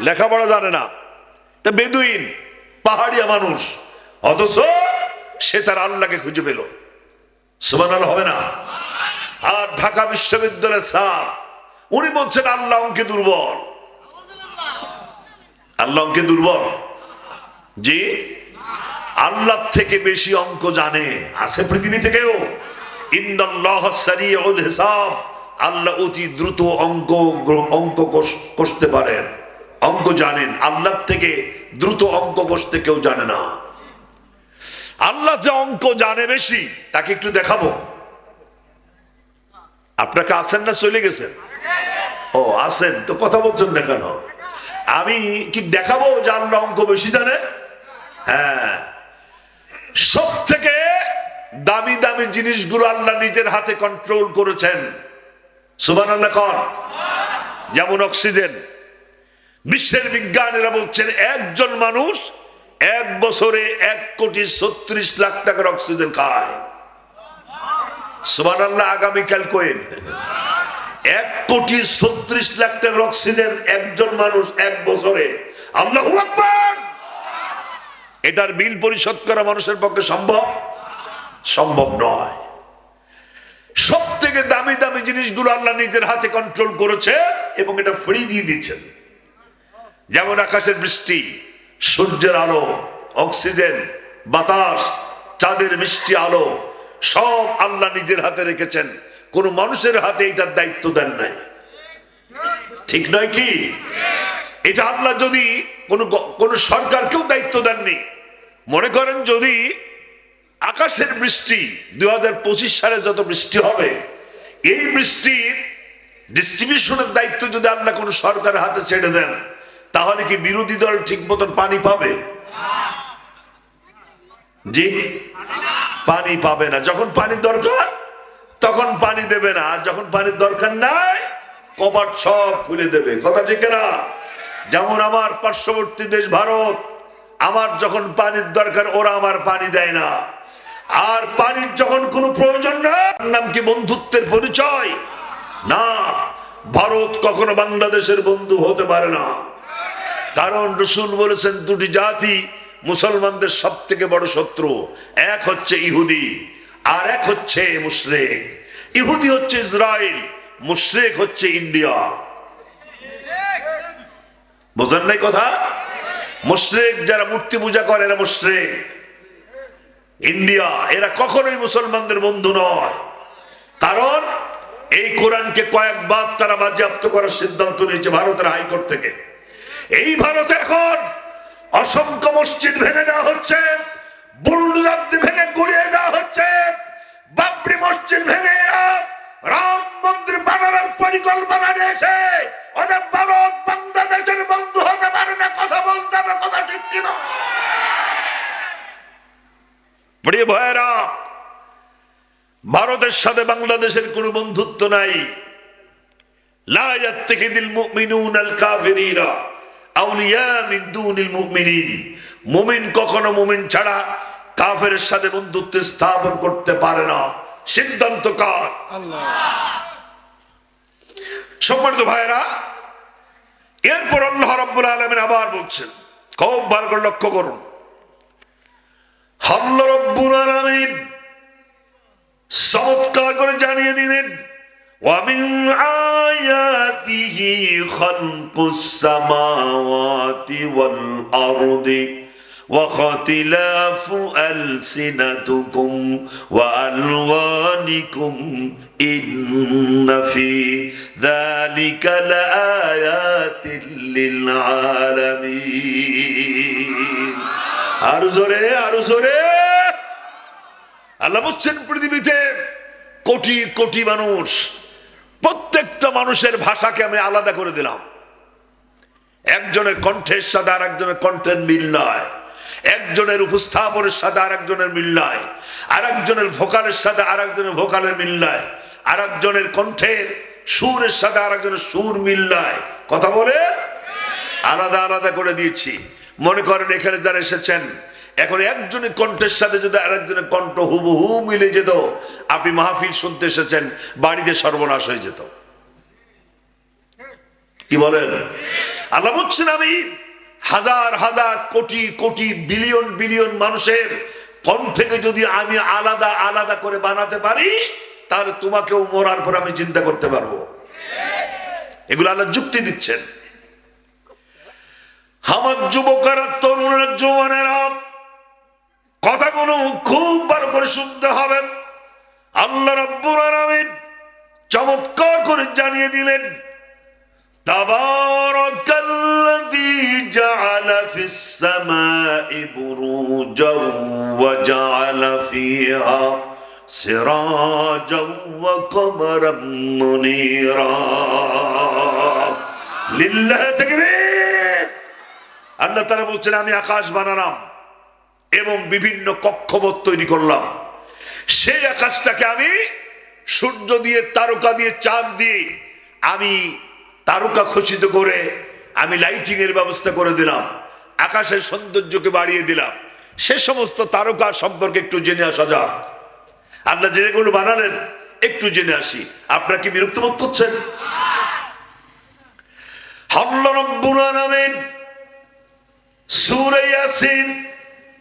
লেখাপড়া জানে না, এটা বেদুইন, পাহাড়িয়া মানুষ, অথচ সে তার আল্লাহকে খুঁজে পেল। সুবহানাল্লাহ হবে না? আর ঢাকা বিশ্ববিদ্যালয়ের স্যার উনি বলছেন আল্লাহ অঙ্কে দুর্বল। আল্লাহ অঙ্কে দুর্বল? জি, আল্লাহ থেকে বেশি অঙ্ক জানে আছে পৃথিবী থেকেও। ইন্নাল্লাহ সারিউল হিসাব, আল্লাহ অতি দ্রুত অঙ্ক কষতে পারেন, অঙ্ক জানেন। আল্লাহ থেকে দ্রুত অঙ্ক কষতে কেউ জানে না। আল্লাহ যে অঙ্ক জানে বেশি, তাকে একটু দেখাবো। আপনাকে আছেন না চলে গেছেন? ও আছেন তো, কথা বলছেন না কেন? আমি কি দেখাবো যে আল্লাহ অঙ্ক বেশি জানে? হ্যাঁ, সব থেকে দামি দামি জিনিসগুলো আল্লাহ নিজের হাতে কন্ট্রোল করেছেন। সুবহানাল্লাহ কোন? যেমন অক্সিজেন। বিশ্বের বিজ্ঞানীরা বলছেন একজন মানুষ এক বছরে 1,36,00,000 টাকার অক্সিজেন খায়। সুবহানাল্লাহ। আগামীকাল কোয়েন 1,36,00,000 টাকার অক্সিজেন একজন মানুষ এক বছরে। আল্লাহু আকবার। এটার বিল পরিশোধ করা মানুষের পক্ষে সম্ভব নয়। সব থেকে দামি দামি জিনিসগুলো আল্লাহ নিজের হাতে কন্ট্রোল করেছে এবং এটা ফ্রি দিয়ে দিচ্ছেন। যেমন আকাশের বৃষ্টি, সূর্যের আলো, অক্সিজেন, বাতাস, চাঁদের মিষ্টি আলো সব আল্লাহ নিজের হাতে রেখেছেন। কোন মানুষের হাতে এটার দায়িত্ব দেন নাই। ঠিক নয় কি? এটা আল্লাহ যদি কোন সরকারকেও দায়িত্ব দেননি। মনে করেন যদি আকাশের বৃষ্টি 2025 সালে যত বৃষ্টি হবে, এই বৃষ্টির ডিস্ট্রিবিউশনের দায়িত্ব যদি আল্লাহ কোন সরকারের হাতে ছেড়ে দেন, তাহলে কি বিরোধী দল ঠিক মতন পানি পাবে? জি, পানি পাবে না। যখন পানির দরকার তখন পানি দেবে না, আর যখন পানির দরকার নাই কপাট সব খুলে দেবে। কথা ঠিক না? যেমন আমার পার্শ্ববর্তী দেশ ভারত, আমার যখন পানির দরকার ওরা আমার পানি দেয় না, আর পানির যখন কোনো প্রয়োজন না, নাম কি বন্ধুত্বের পরিচয়? না, ভারত কখনো বাংলাদেশের বন্ধু হতে পারে না। কারণ রাসূল বলেছেন দুটি জাতি মুসলমানদের সব থেকে বড় শত্রু, এক হচ্ছে ইহুদি আর এক হচ্ছে মুশরিক। ইহুদি হচ্ছে ইসরায়েল, মুশরিক হচ্ছে ইন্ডিয়া। বুঝেন নাই কথা? মুশরিক যারা মূর্তি পূজা করে এরা মুশরিক। ইন্ডিয়া এরা কখনোই মুসলমানদের বন্ধু নয়। কারণ এই কোরআনকে কয়েকবার তারা বাজেয়াপ্ত করার সিদ্ধান্ত নিয়েছে ভারতের হাইকোর্ট থেকে। এই ভারতে এখন অসংখ্য মসজিদ ভেঙে দেওয়া হচ্ছে, বুলডোজার দিয়ে ভেঙে গুড়িয়ে দেওয়া হচ্ছে। বাবরি মসজিদ ভেঙে রাম মন্দির বানানোর পরিকল্পনা নিয়েছে। ওদের ভারত বাংলাদেশের বন্ধু হতে পারে না। কথা বলতে হবে, কথা ঠিক কিনা? প্রিয় ভাইয়েরা, ভারতের সাথে বাংলাদেশের কোনো বন্ধুত্ব নাই। লা ইয়াত্তাখিযুল মুমিনুনাল কাফিরিনা আউলিয়া মিন দুনিল মুমিনিন। মুমিন কখনো মুমিন ছাড়া কাফেরের সাথে বন্ধুত্ব স্থাপন করতে পারে না। সিদ্ধান্ত কার? আল্লাহ। সম্মানিত ভাইয়েরা, এরপর আল্লাহ রাব্বুল আলামিন আবার বলছেন, খুব ভালো করে লক্ষ্য করুন। আল্লাহ রাব্বুল আলামিন চমৎকার করে জানিয়ে দিলেন, وَمِنْ آيَاتِهِ خَلْقُ السَّمَاوَاتِ وَالْأَرْضِ وَاخْتِلَافُ أَلْسِنَتِكُمْ وَأَلْوَانِكُمْ إِنَّ فِي ذَلِكَ لَآيَاتٍ لِلْعَالَمِينَ। আরো জোরে, আরো জোরে। আল্লাহ বলছেন পৃথিবীতে কোটি কোটি মানুষ, প্রত্যেকটা মানুষের ভাষাকে আমি আলাদা করে দিলাম। একজনের কণ্ঠের সাথে আর একজনের কণ্ঠের মিল নয়, একজনের উপস্থাপনের সাথে আর একজনের মিল নয়, আর একজনের ভোকালের সাথে আর একজনের ভোকালের মিল নয়, আর একজনের কণ্ঠের সুরের সাথে আর একজনের সুর মিল নয়। কথা বলে আলাদা আলাদা করে দিয়েছি। মনে করেন এখানে যারা এসেছেন, এখন একজনের কণ্ঠের সাথে যদি আরেকজনের কণ্ঠ হুবহু মিলে যেত, আপনি মাহফিল শুনতে এসেছেন, বাড়িতে সর্বনাশ হয়ে যেত। কি বলেন? আল্লাহ বলছেন আমি হাজার হাজার কোটি কোটি বিলিয়ন বিলিয়ন মানুষের কণ্ঠকে যদি আমি আলাদা আলাদা করে বানাতে পারি, তাহলে তোমাকেও মরার পর আমি চিন্তা করতে পারবো। এগুলো আল্লাহ যুক্তি দিচ্ছেন। আমার যুবকেরা, তরুণেরা, জওয়ানেরা, কথাগুলো খুব ভালো করে শুনতে হবে। আল্লাহ রাব্বুল আলামিন চমৎকার করে জানিয়ে দিলেন, তাবারাকাল্লাযী জাআলা ফিস সামাই বুরুজাও ওয়া জাআলা ফিহা সিরাজাও ওয়া কমারাম মুনীরা। লিল্লাহি তাকবীর। আল্লাহ তাআলা বলছেন আমি আকাশ বানালাম এবং বিভিন্ন কক্ষপথ তৈরি করলাম। সেই আকাশটাকে আমি সূর্য দিয়ে, তারকা দিয়ে, চাঁদ দিয়ে আমি তারকা খচিত করে আমি লাইটিং এর ব্যবস্থা করে দিলাম, আকাশের সৌন্দর্যকে বাড়িয়ে দিলাম। সে সমস্ত তারকা সম্পর্কে একটু জেনে আসা যাক। আল্লাহ যেগুলো বানালেন একটু জেনে আসি। আপনারা কি বিরক্ত বোধ করছেন? আল্লাহ রাব্বুল আলামিন সূরা ইয়াসিন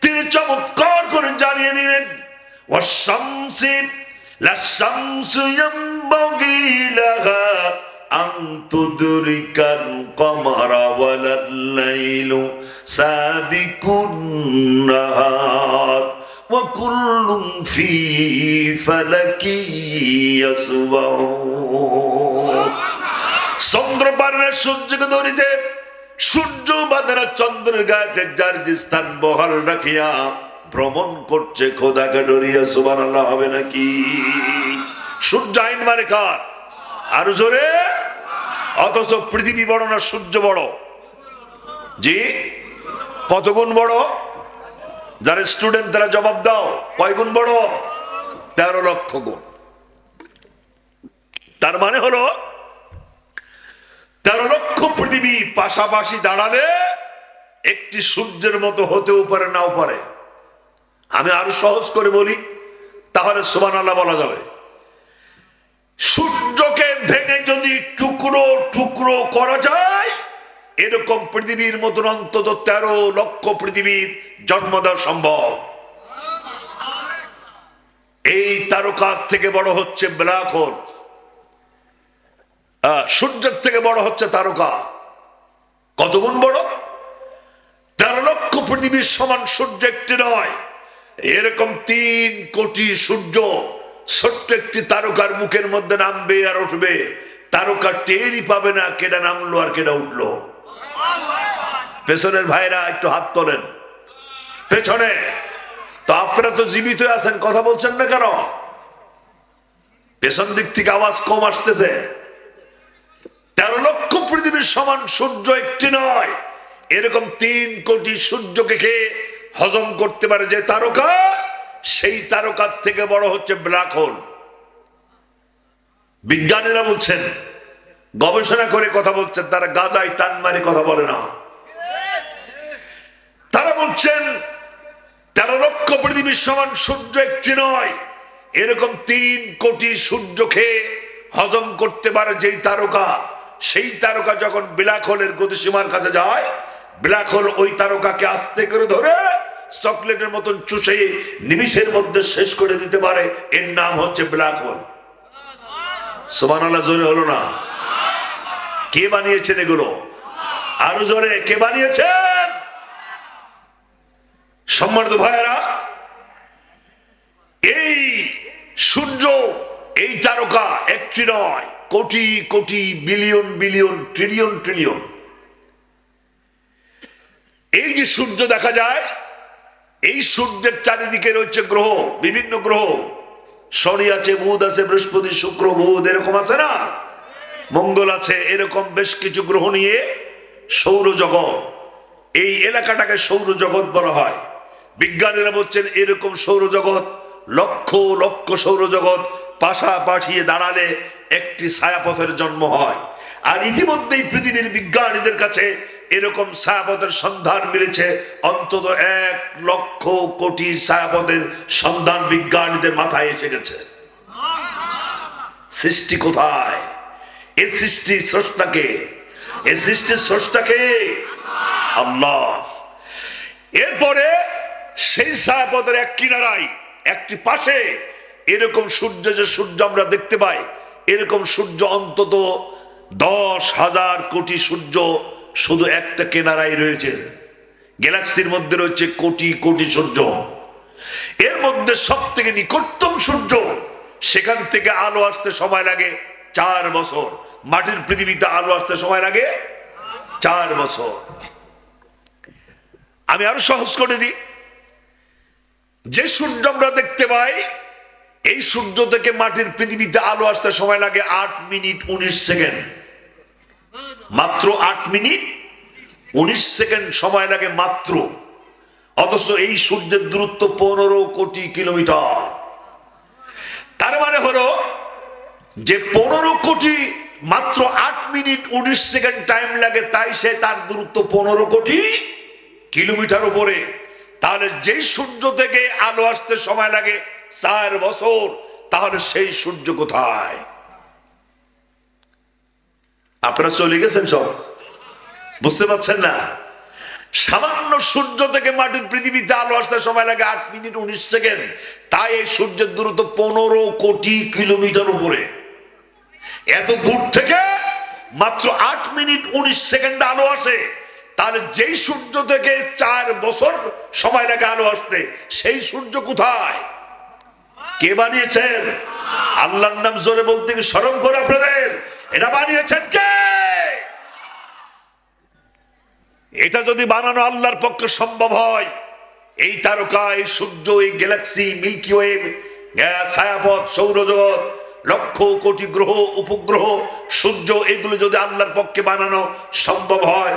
তিনি চমৎকার করে জানিয়ে দিলেন, ওয়াশ-শামসি লাশ-শামসু ইয়ানবাগি লাহা আন তুদরিকাল কমারা ওয়ালাল-লাইলু সাবিকুন নাহার ওয়া কুল্লুন ফি ফালাকি ইয়াসবাহুন। চন্দ্র পারে সূর্যকে ধরিতে, সূর্য বাঁধেরা চন্দ্রের গায়েতে যার যে স্থান বহাল রাখিয়া ভ্রমণ করছে খোদাকে ডরিয়া। সুবহানাল্লাহ হবে নাকি? সূর্য আইন মানে কার? আরো জোরে। অথচ পৃথিবী বড় না সূর্য বড়? জি, কত গুণ বড়? যারা স্টুডেন্ট তারা জবাব দাও, কয় গুণ বড়? 13 লক্ষ গুণ। তার মানে হলো 13 লক্ষ পৃথিবী পাশাপাশি দাঁড়ালে একটি সূর্যের মতো হতেও পারে, নাও পারে। আমি আরো সহজ করে বলি, তাহলে সুবহানাল্লাহ বলা যাবে। সূর্যকে ভেঙে যদি টুকরো টুকরো করা যায়, এরকম পৃথিবীর মতন অন্তত 13 লক্ষ পৃথিবীর জন্ম দেওয়া সম্ভব। এই তারকার থেকে বড় হচ্ছে ব্ল্যাক হোল। সূর্যের থেকে বড় হচ্ছে তারকা। কত গুণ বড়? 13 লক্ষ পৃথিবীর সমান সূর্য একটি নয়, এরকম 3 কোটি সূর্য ছোট্ট একটি তারকার মুখের মধ্যে নামবে আর উঠবে। তারকা টেরই পাবে না কেডা নামলো আর কেডা উঠলো। পেছনের ভাইরা একটু হাত তোলেন। পেছনে তো আপনারা তো জীবিত আছেন, কথা বলছেন না কেন? পেছন দিক থেকে আওয়াজ কম আসতেছে। 13 লক্ষ পৃথিবীর সমান সূর্য একটি নয়, এরকম 3 কোটি সূর্যকে খেয়ে হজম করতে পারে যে তারকা, সেই তারকার থেকে বড় হচ্ছে ব্ল্যাক হোল। বিজ্ঞানীরা বলছেন, গবেষণা করে কথা বলছেন, তারা গাজায় টান মারে কথা বলে না। তারা বলছেন 13 লক্ষ পৃথিবীর সমান সূর্য একটি নয়, এরকম 3 কোটি সূর্য খেয়ে হজম করতে পারে যেই তারকা, সেই তারকা যখন ব্ল্যাক হোলের গতিসীমার কাছে যায়, ব্ল্যাক হোল ওই তারকাকে আস্তে করে ধরে চকলেটের মতন চুষে নিমিষের মধ্যে শেষ করে দিতে পারে। এর নাম হচ্ছে ব্ল্যাক হোল। সুবহানাল্লাহ জোরে হলো না? কে বানিয়েছেন এগুলো? আরো জোরে, কে বানিয়েছেন? সম্মানিত ভাইয়েরা, এই সূর্য, এই তারকা একটি নয়, crore crore, billion billion, trillion trillion. এই যে সূর্য দেখা যায়, এই সূর্যের চারিদিকে রয়েছে গ্রহ, বিভিন্ন গ্রহ। শনি আছে, বুধ আছে, বৃহস্পতি, শুক্র, বুধ এরকম আছে না, মঙ্গল আছে, এরকম বেশ কিছু গ্রহ নিয়ে সৌরজগৎ। এই এলাকাটাকে সৌরজগৎ বলা হয়। বিজ্ঞানীরা বলছেন এরকম সৌরজগৎ, লক্ষ লক্ষ সৌরজগৎ পাশাপাশি দাঁড়ালে একটি ছায়াপথের জন্ম হয়। আর ইতিমধ্যেই পৃথিবীর বিজ্ঞানীদের কাছে এরকম ছায়াপথের সন্ধান মিলেছে। অন্তত 1 লক্ষ কোটি ছায়াপথের সন্ধান বিজ্ঞানীদের মাথায় এসে গেছে। সৃষ্টি কোথায়? এই সৃষ্টি স্রষ্টাকে, এই সৃষ্টির স্রষ্টাকে আল্লাহ। এরপরে সেই ছায়াপথের এক কিনারায়, একটি পাশে এরকম সূর্য, যে সূর্য আমরা দেখতে পাই, এরকম সূর্য অন্তত 10,000 কোটি সূর্য শুধু একটা কিনারায় রয়েছে। গ্যালাক্সির মধ্যে রয়েছে কোটি কোটি সূর্য। এর মধ্যে সব থেকে নিকটতম সূর্য, সেখান থেকে আলো আসতে সময় লাগে 4 বছর। মাটির পৃথিবীতে আলো আসতে সময় লাগে 4 বছর। আমি আরো সহজ করে দিই, যে সূর্য আমরা দেখতে পাই, এই সূর্য থেকে মাটির পৃথিবীতে আলো আসতে সময় লাগে 8 মিনিট 19 সেকেন্ড। মাত্র 8 মিনিট 19 সেকেন্ড সময় লাগে মাত্র। অথচ এই সূর্যের দূরত্ব 15 কোটি কিলোমিটার। তার মানে হলো যে 15 কোটি মাত্র 8 মিনিট 19 সেকেন্ড টাইম লাগে, তাই সে তার দূরত্ব 15 কোটি কিলোমিটার উপরে। তাহলে যেই সূর্য থেকে আলো আসতে সময় লাগে 4 বছর, তাহলে সেই সূর্য কোথায়? আপনারা চলে গেছেন সব, বুঝতে পারছেন না? সামান্য সূর্য থেকে মাটির পৃথিবীতে আলো আসতে সময় লাগে 8 মিনিট 19 সেকেন্ড, তাই এই সূর্যের দূরত্ব 15 কোটি কিলোমিটার উপরে। এত দূর থেকে মাত্র 8 মিনিট 19 সেকেন্ড আলো আসে, তাহলে যেই সূর্য থেকে 4 বছর সময় লাগে আলো আসতে, সেই সূর্য কোথায়? কে বানিয়েছেন? আল্লাহর নাম জোরে বলতে কি শরম করে আপনাদের? এটা বানিয়েছেন কে? এটা যদি বানানো আল্লাহর পক্ষে সম্ভব হয়, এই তারকা, এই সূর্য, এই গ্যালাক্সি, মিল্কি ওয়ে, ছায়াপথ, সৌরজগৎ, লক্ষ কোটি গ্রহ, উপগ্রহ, সূর্য, এগুলো যদি আল্লাহর পক্ষে বানানো সম্ভব হয়,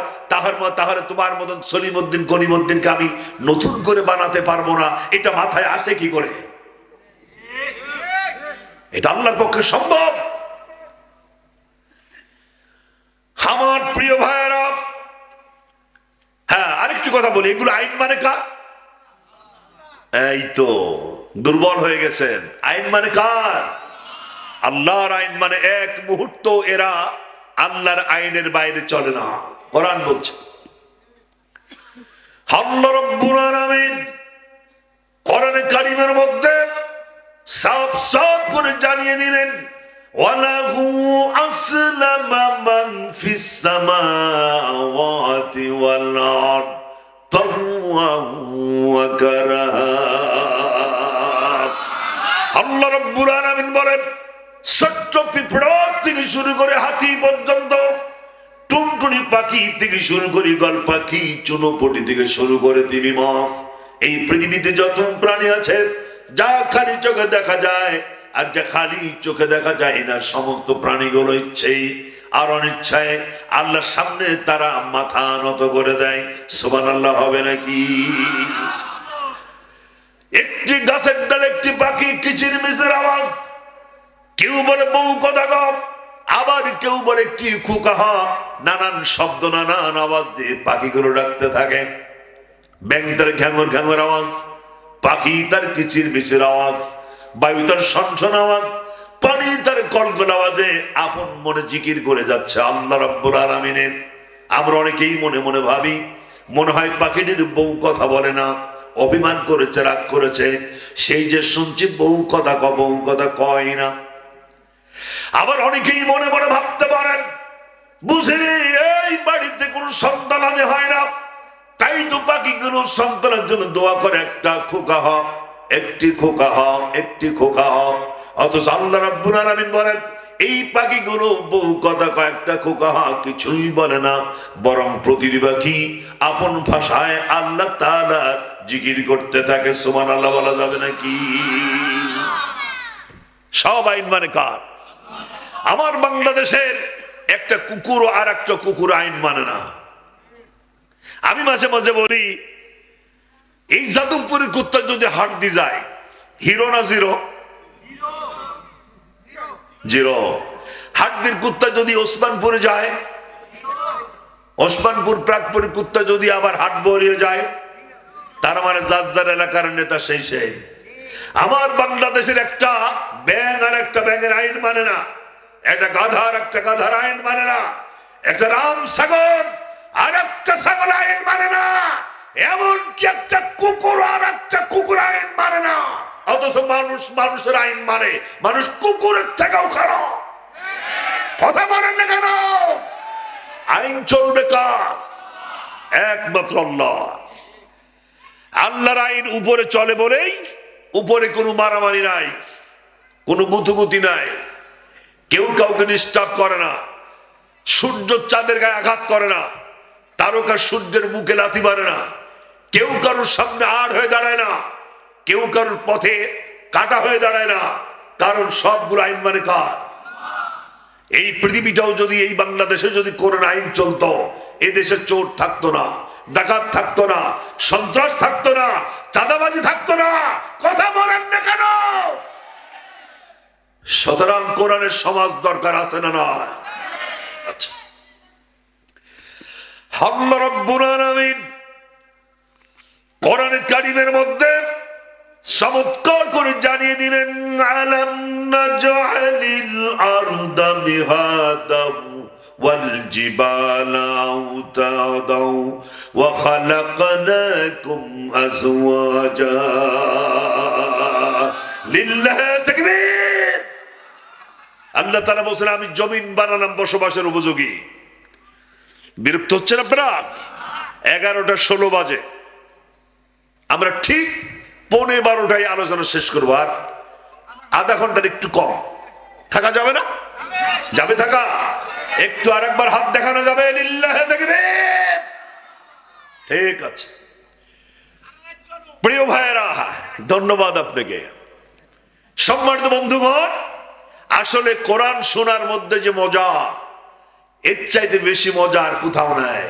তাহলে তোমার মতন সলিমউদ্দিন গনিমউদ্দিনকে আমি নতুন করে বানাতে পারবো না। এটা মাথায় আসে কি করে? এটা আল্লাহর পক্ষে সম্ভব। আমার প্রিয় ভাইয়েরা, হ্যাঁ, আরেকটু কথা বলি, এগুলো আইন মানে কার? এই তো দুর্বল হয়ে গেছেন। আইন মানে কার? আল্লাহর আইন মানে এক মুহূর্ত এরা আল্লাহর আইনের বাইরে চলে না। কোরআন বলছে, আল্লাহ রাব্বুল আলামিন কোরআনে কারীমের মধ্যে সাফ সাফ করে জানিয়ে দিলেন, ওয়ালাহু আসলামা মান ফিস সামাওয়াতি ওয়াল আরদ তাওয়ান ওয়া কারাহা। আল্লাহ রাব্বুল আলামিন বলেন, ছোট্ট পিঁপড়া থেকে শুরু করে হাতি পর্যন্ত, টুনটুনি পাখি থেকে শুরু করে গল পাখি, চুনোপুঁটি থেকে শুরু করে তিমি মাছ, এই পৃথিবীতে যত প্রাণী আছে, যা খালি চোখে দেখা যায় আর যা খালি চোখে দেখা যায় না, সমস্ত প্রাণীগুলো ইচ্ছেই আর অনিচ্ছায় আল্লাহর সামনে তারা মাথা নত করে দেয়। সুবহানাল্লাহ হবে নাকি? একটি গাছের ডালে একটি পাখি কিচিরমিচির আওয়াজ, কেউ বলে বউ কথা গপ, আবার কেউ বলে কি কুকাহা, নানান শব্দ নানান আওয়াজ দিয়ে পাখিগুলো ডাকতে থাকে। ব্যাঙ তার ঘ্যাঙর ঘ্যাঙর আওয়াজ, পাখি তার কিচিরমিচির আওয়াজ, বায়ু তার শনশন আওয়াজ, পানি তার কলকল আওয়াজে আপন মনে জিকির করে যাচ্ছে আল্লাহ রাব্বুল আলামিনের। আমরা অনেকেই মনে মনে ভাবি, মনে হয় পাখিটির বউ কথা বলে না, অভিমান করেছে, রাগ করেছে, সেই যে শুনছি বউ কথা কয় না। আবার অনেকেই মনে মনে ভাবতে পারেন, বুঝি এই বাড়িতে কোন সন্তান আদে হয় না, তাই তো পাখিগুলো সন্তানের জন্য দোয়া করে, একটা খোকা হ, একটি খোকা হ, একটি খোকা হ। অথচ আল্লাহ রাব্বুল আলামিন বলেন, এই পাখিগুলো বউ কথা কয়েকটা খোকা হ কিছুই বলে না, বরং প্রতিটি পাখি আপন ভাষায় আল্লাহ তাআলা জিকির করতে থাকে। সুবহানাল্লাহ বলা যাবে নাকি? সব আইন মানে কার? আমার বাংলাদেশের একটা কুকুর আর একটা কুকুর আইন মানে না। আমি মাঝে মাঝে বলি, এই যাদবপুরের কুত্তা যদি হাট দিয়ে যায়, হিরো না জিরো? জিরো। হাটদির কুত্তা যদি ওসমানপুরে যায়, ওসমানপুর প্রাগপুরের কুত্তা যদি আবার হাট বরিয়ে যায়, তার মানে যার যার এলাকার নেতা সেই সেই। আমার বাংলাদেশের একটা ব্যাঙ আর একটা ব্যাঙের আইন মানে না, একটা গাধার একটা গাধার আইন মানে না, একটা রাম ছাগল আর একটা ছাগল আইন মানে না, এমনকি একটা কুকুর আর একটা কুকুর আইন মানে না। অথচ মানুষ মানুষের আইন মানে, মানুষ কুকুরের থেকেও খারাপ। কথা বলেন না কেন? আইন চলবে কার? একমাত্র আল্লাহ। আল্লাহর আইন উপরে চলে বলেই উপরে কোনো মারামারি নাই, কোনো গুতুগুতি নাই, কেউ কাউকে ডিস্টার্ব করে না, সূর্য চাঁদের গায়ে আঘাত করে না, তারকা সূর্যের মুখে লাথি মারে না, কেউ কারোর সামনে আড় হয়ে দাঁড়ায় না, কেউ কারোর পথে কাটা হয়ে দাঁড়ায় না, কারণ সবগুলো আইন মানে কার? এই পৃথিবীটাও যদি, এই বাংলাদেশে যদি কোরআন আইন চলতো, এ দেশে চোর থাকতো না, ডাকাত থাকতো না, সন্ত্রাস থাকতো না, চাঁদাবাজি থাকতো না। কথা বলেন না কেন? সুতরাং কোরআনের সমাজ দরকার আছে না নয়? আচ্ছা, আল্লাহ রাব্বুল আলামিন কোরআনে কারীমের মধ্যে চমৎকার করে জানিয়ে দিলেন, আলাম নাজআলিল আরদা মিহাদাও ওয়াল জিবালা আওতাদাও ওয়া খালাকনাকুম আজওয়াজা। লিল্লাহি তাকবীর। আল্লাহ তাআলা বলেন আমি জমিন বানালাম বসবাসের উপযোগী। বিরক্ত হচ্ছেন আপনারা? 11টা 16 বাজে, আমরা ঠিক 11:15টায় আলোচনা শেষ করবো, আর আধা ঘন্টার একটু কম থাকা যাবে না? যাবে থাকা? একটু আরেকবার হাত দেখানো যাবে? লিল্লাহি তাকবীর। ঠিক আছে প্রিয় ভাইয়েরা, ধন্যবাদ আপনাকে। সম্মানিত বন্ধুগণ, আসলে কোরআন শোনার মধ্যে যে মজা, এর চাইতে বেশি মজা আর কোথাও নাই।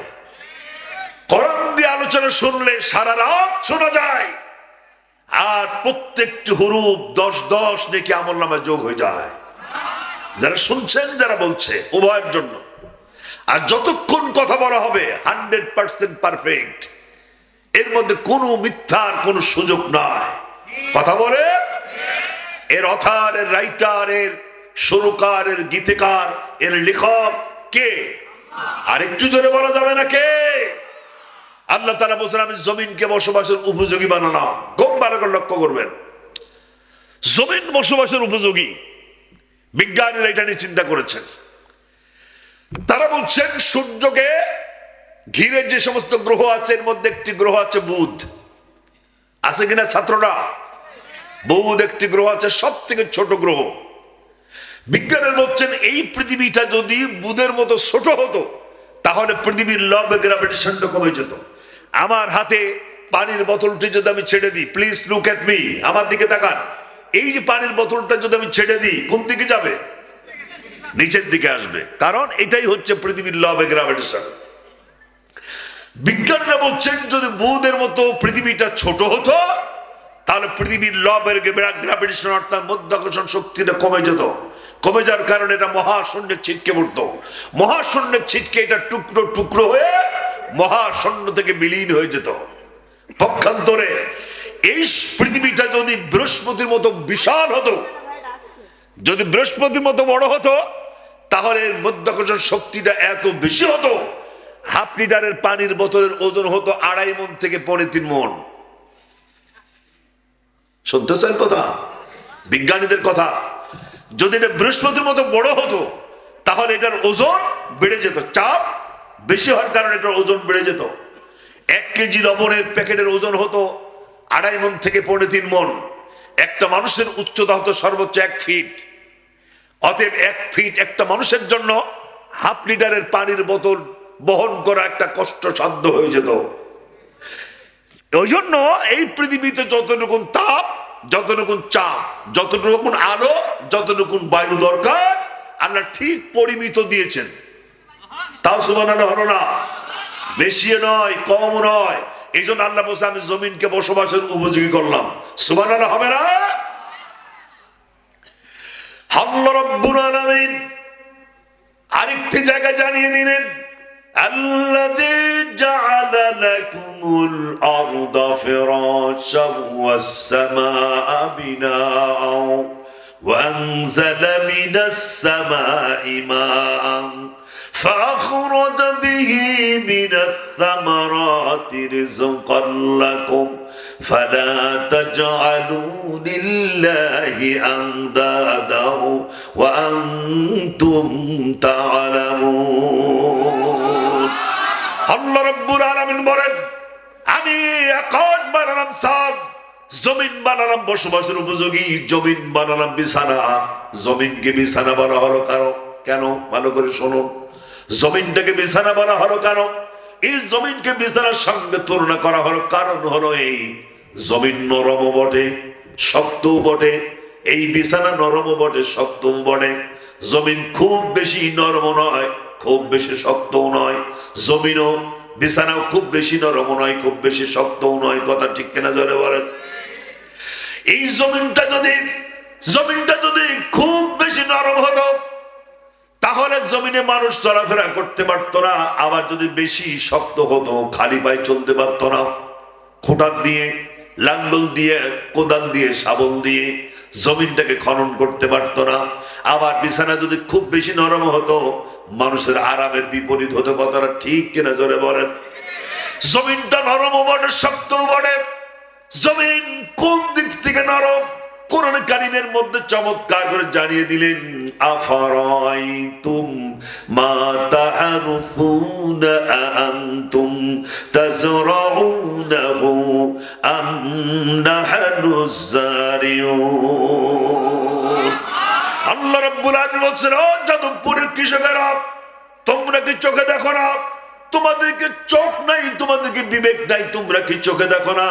কোরআন দিয়ে আলোচনা শুনলে সারা রাত শোনা যায়, আর প্রত্যেকটি হুরুফ 10 নেকি আমলনামায় যোগ হয়ে যায়। যারা শুনছেন, যারা বলছে, উভয়ের জন্য। আর যতক্ষণ কথা বলা হবে 100% পারফেক্ট, এর মধ্যে কোনো মিথ্যার কোনো সুযোগ নাই। কথা বলে এর অথার, এর রাইটার, এর সুরকার, এর গীতিকার, এর লেখক কে? আর একটু জোরে বলা যাবে না কে? আল্লাহ তাআলা বলেন আমি জমিনকে বসবাসের উপযোগী বানালাম। খুব ভালো করে লক্ষ্য করবেন, জমিন বসবাসের উপযোগী। বিজ্ঞানীরা এটা নিয়ে চিন্তা করেছেন। তারা বলছেন সূর্যকে ঘিরে যে সমস্ত গ্রহ আছে, এর মধ্যে একটি গ্রহ আছে বুধ। আছে কিনা ছাত্ররা? বুধ একটি গ্রহ আছে, সব থেকে ছোট গ্রহ। বিজ্ঞানীরা বলছেন এই পৃথিবীটা যদি বুধের মতো ছোট হতো, তাহলে পৃথিবীর ল অফ গ্র্যাভিটেশনটা কমে যেত। আমার হাতে পানির বোতলটি যদি আমি ছেড়ে দিই, প্লিজ লুক এট মি, আমার দিকে তাকান। এই যে পানির বোতলটা যদি আমি ছেড়ে দিই, কোন দিকে যাবে? নিচের দিকে আসবে, কারণ এটাই হচ্ছে পৃথিবীর ল অফ গ্র্যাভিটেশন। বিজ্ঞানীরা বলছেন যদি বুধের মতো পৃথিবীটা ছোট হতো, তাহলে পৃথিবীর ল অফ গ্র্যাভিটেশন অর্থাৎ মাধ্যাকর্ষণ শক্তিটা কমে যেত। কমে যাওয়ার কারণে এটা মহাশূন্যে ছিটকে পড়তো। মহাশূন্যে ছিটকে এটা টুকরো টুকরো হয়ে মহাশূন্য থেকে বিলীন হয়ে যেত। পক্ষান্তরে এই পৃথিবীটা যদি বৃহস্পতির মতো বিশাল হতো, যদি বৃহস্পতির মতো বড় হতো, তাহলে মাধ্যাকর্ষণ শক্তিটা এত বেশি হতো, 1/2 লিটারের পানির বোতলের ওজন হতো 2.5 মণ থেকে 3.5 মণ। শুনতেছেন কথা? বিজ্ঞানীদের কথা। যদি এটা বৃহস্পতির মতো বড় হতো, তাহলে এটার ওজন বেড়ে যেত। চাপ বেশি হওয়ার কারণে এটার ওজন বেড়ে যেত। 1 কেজি লবণের প্যাকেটের ওজন হতো 2.5 মণ থেকে 3.5 মণ। একটা মানুষের উচ্চতা হতো সর্বোচ্চ 1 ফিট। অতএব 1 ফিট একটা মানুষের জন্য 1/2 লিটারের পানির বোতল বহন করা একটা কষ্টসাধ্য হয়ে যেত। ওই জন্য এই পৃথিবীতে যতটুকু তাপ, যতটুকু চাপ, যতটুকু আলো, যতটুকু বায়ু দরকার, আল্লাহ ঠিক পরিমিত দিয়েছেন। তাও সুবহানাল্লাহ হলো না? বেশি নয়, কম নয়। এই জন্য আল্লাহ বলছে আমি জমিনকে বসবাসের উপযোগী করলাম। সুবহানাল্লাহ হবে না? আল্লাহ রাব্বুল আলামিন আরেকটি জায়গা জানিয়ে দিলেন, আল্লাযী জাআলা লাকুমুল আরদা ফিরাশান ওয়াস সামাআ বিনাআন ওয়া আনজালা মিনাস সামাই মাআন فأخرج به من الثمرات رزقا لكم فلا تجعلوا لله أندادا وأنتم تعلمون। আল্লাহ রাব্বুল আলামিন বলেন আমি আকাশ বানালাম সাদ, জমিন বানালাম বসবাসের উপযোগী, জমিন বানালাম বিছানা। জমিনকে বিছানা বলা হলো কেন? ভালো করে শোনো। জমিনটাকে বিছানা বলা হলো কেন? এই জমিনকে বিছানার সঙ্গে তুলনা করা হলো কারণ হলো এই জমিন নরম বটে, শক্তও বটে। এই বিছানা নরম বটে, শক্তও বটে। জমিন খুব বেশি নরম নয়, খুব বেশি শক্তও নয়। জমিনও বিছানাও খুব বেশি নরম নয়, খুব বেশি শক্তও নয়। কথা ঠিক কিনা জোরে বলেন? এই জমিনটা যদি জমিনটা যদি খুব বেশি নরম হতো তাহলে জমিনে মানুষ চলাফেরা করতে পারতো না। আবার যদি বেশি শক্ত হতো খালি পায়ে চলতে পারতো না। খোঁটা দিয়ে, লাঙ্গল দিয়ে, কোদাল দিয়ে, শাবল দিয়ে জমিনটাকে খনন করতে পারতো না। আবার বিছানা যদি খুব বেশি নরম হতো মানুষের আরামের বিপরীত হতো। কথাটা ঠিক কিনা জোরে বলেন। জমিনটা নরম বটে, শক্ত বটে। জমিন কোন দিক থেকে নরম কোরআন কারীমের মধ্যে চমৎকার করে জানিয়ে দিলেন, আফারাইতুম মা তাহারুসুনা আনতুম তাজরাউনাহু আম নাহনুজ জারিউন। আল্লাহ রাব্বুল আলামিন বলেন, ও যাদবপুরের কৃষকেরা, তোমরা কি চোখে দেখো না? তোমাদেরকে চোখ নাই, তোমাদেরকে বিবেক নাই, তোমরা কি চোখে দেখো না?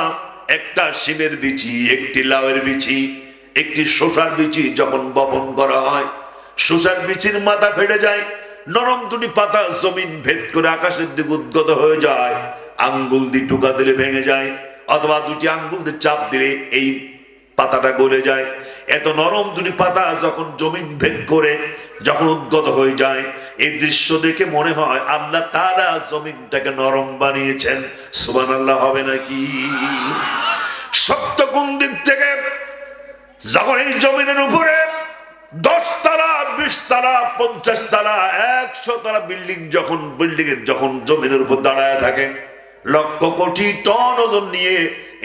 একটা শিমের বিচি, একটি লাউয়ের বিচি, একটি শসার বিচি যখন বপন করা হয়, শসার বিচির মাথা ফেটে যায়, নরম দুটি পাতা জমিন ভেদ করে আকাশের দিকে উদ্গত হয়ে যায়। আঙ্গুল দিয়ে টুকা দিলে ভেঙে যায়, অথবা দুটি আঙ্গুল দিয়ে চাপ দিলে এই পাতাটা গলে যায়। এত নরম দুটি পাতা যখন জমিন ভেদ করে যখন উদ্গত হয়ে যায়, এই দৃশ্য দেখে মনে হয় আল্লাহ তাআলা জমিনটাকে নরম বানিয়েছেন। সুবহানাল্লাহ হবে নাকি? সত্য কোন দিক থেকে? যখন এই জমিনের উপরে 10 তলা, 20 তলা, 50 তলা, 100 তলা বিল্ডিং যখন জমিনের উপর দাঁড়ায় থাকে, লক্ষ কোটি টন ওজন নিয়ে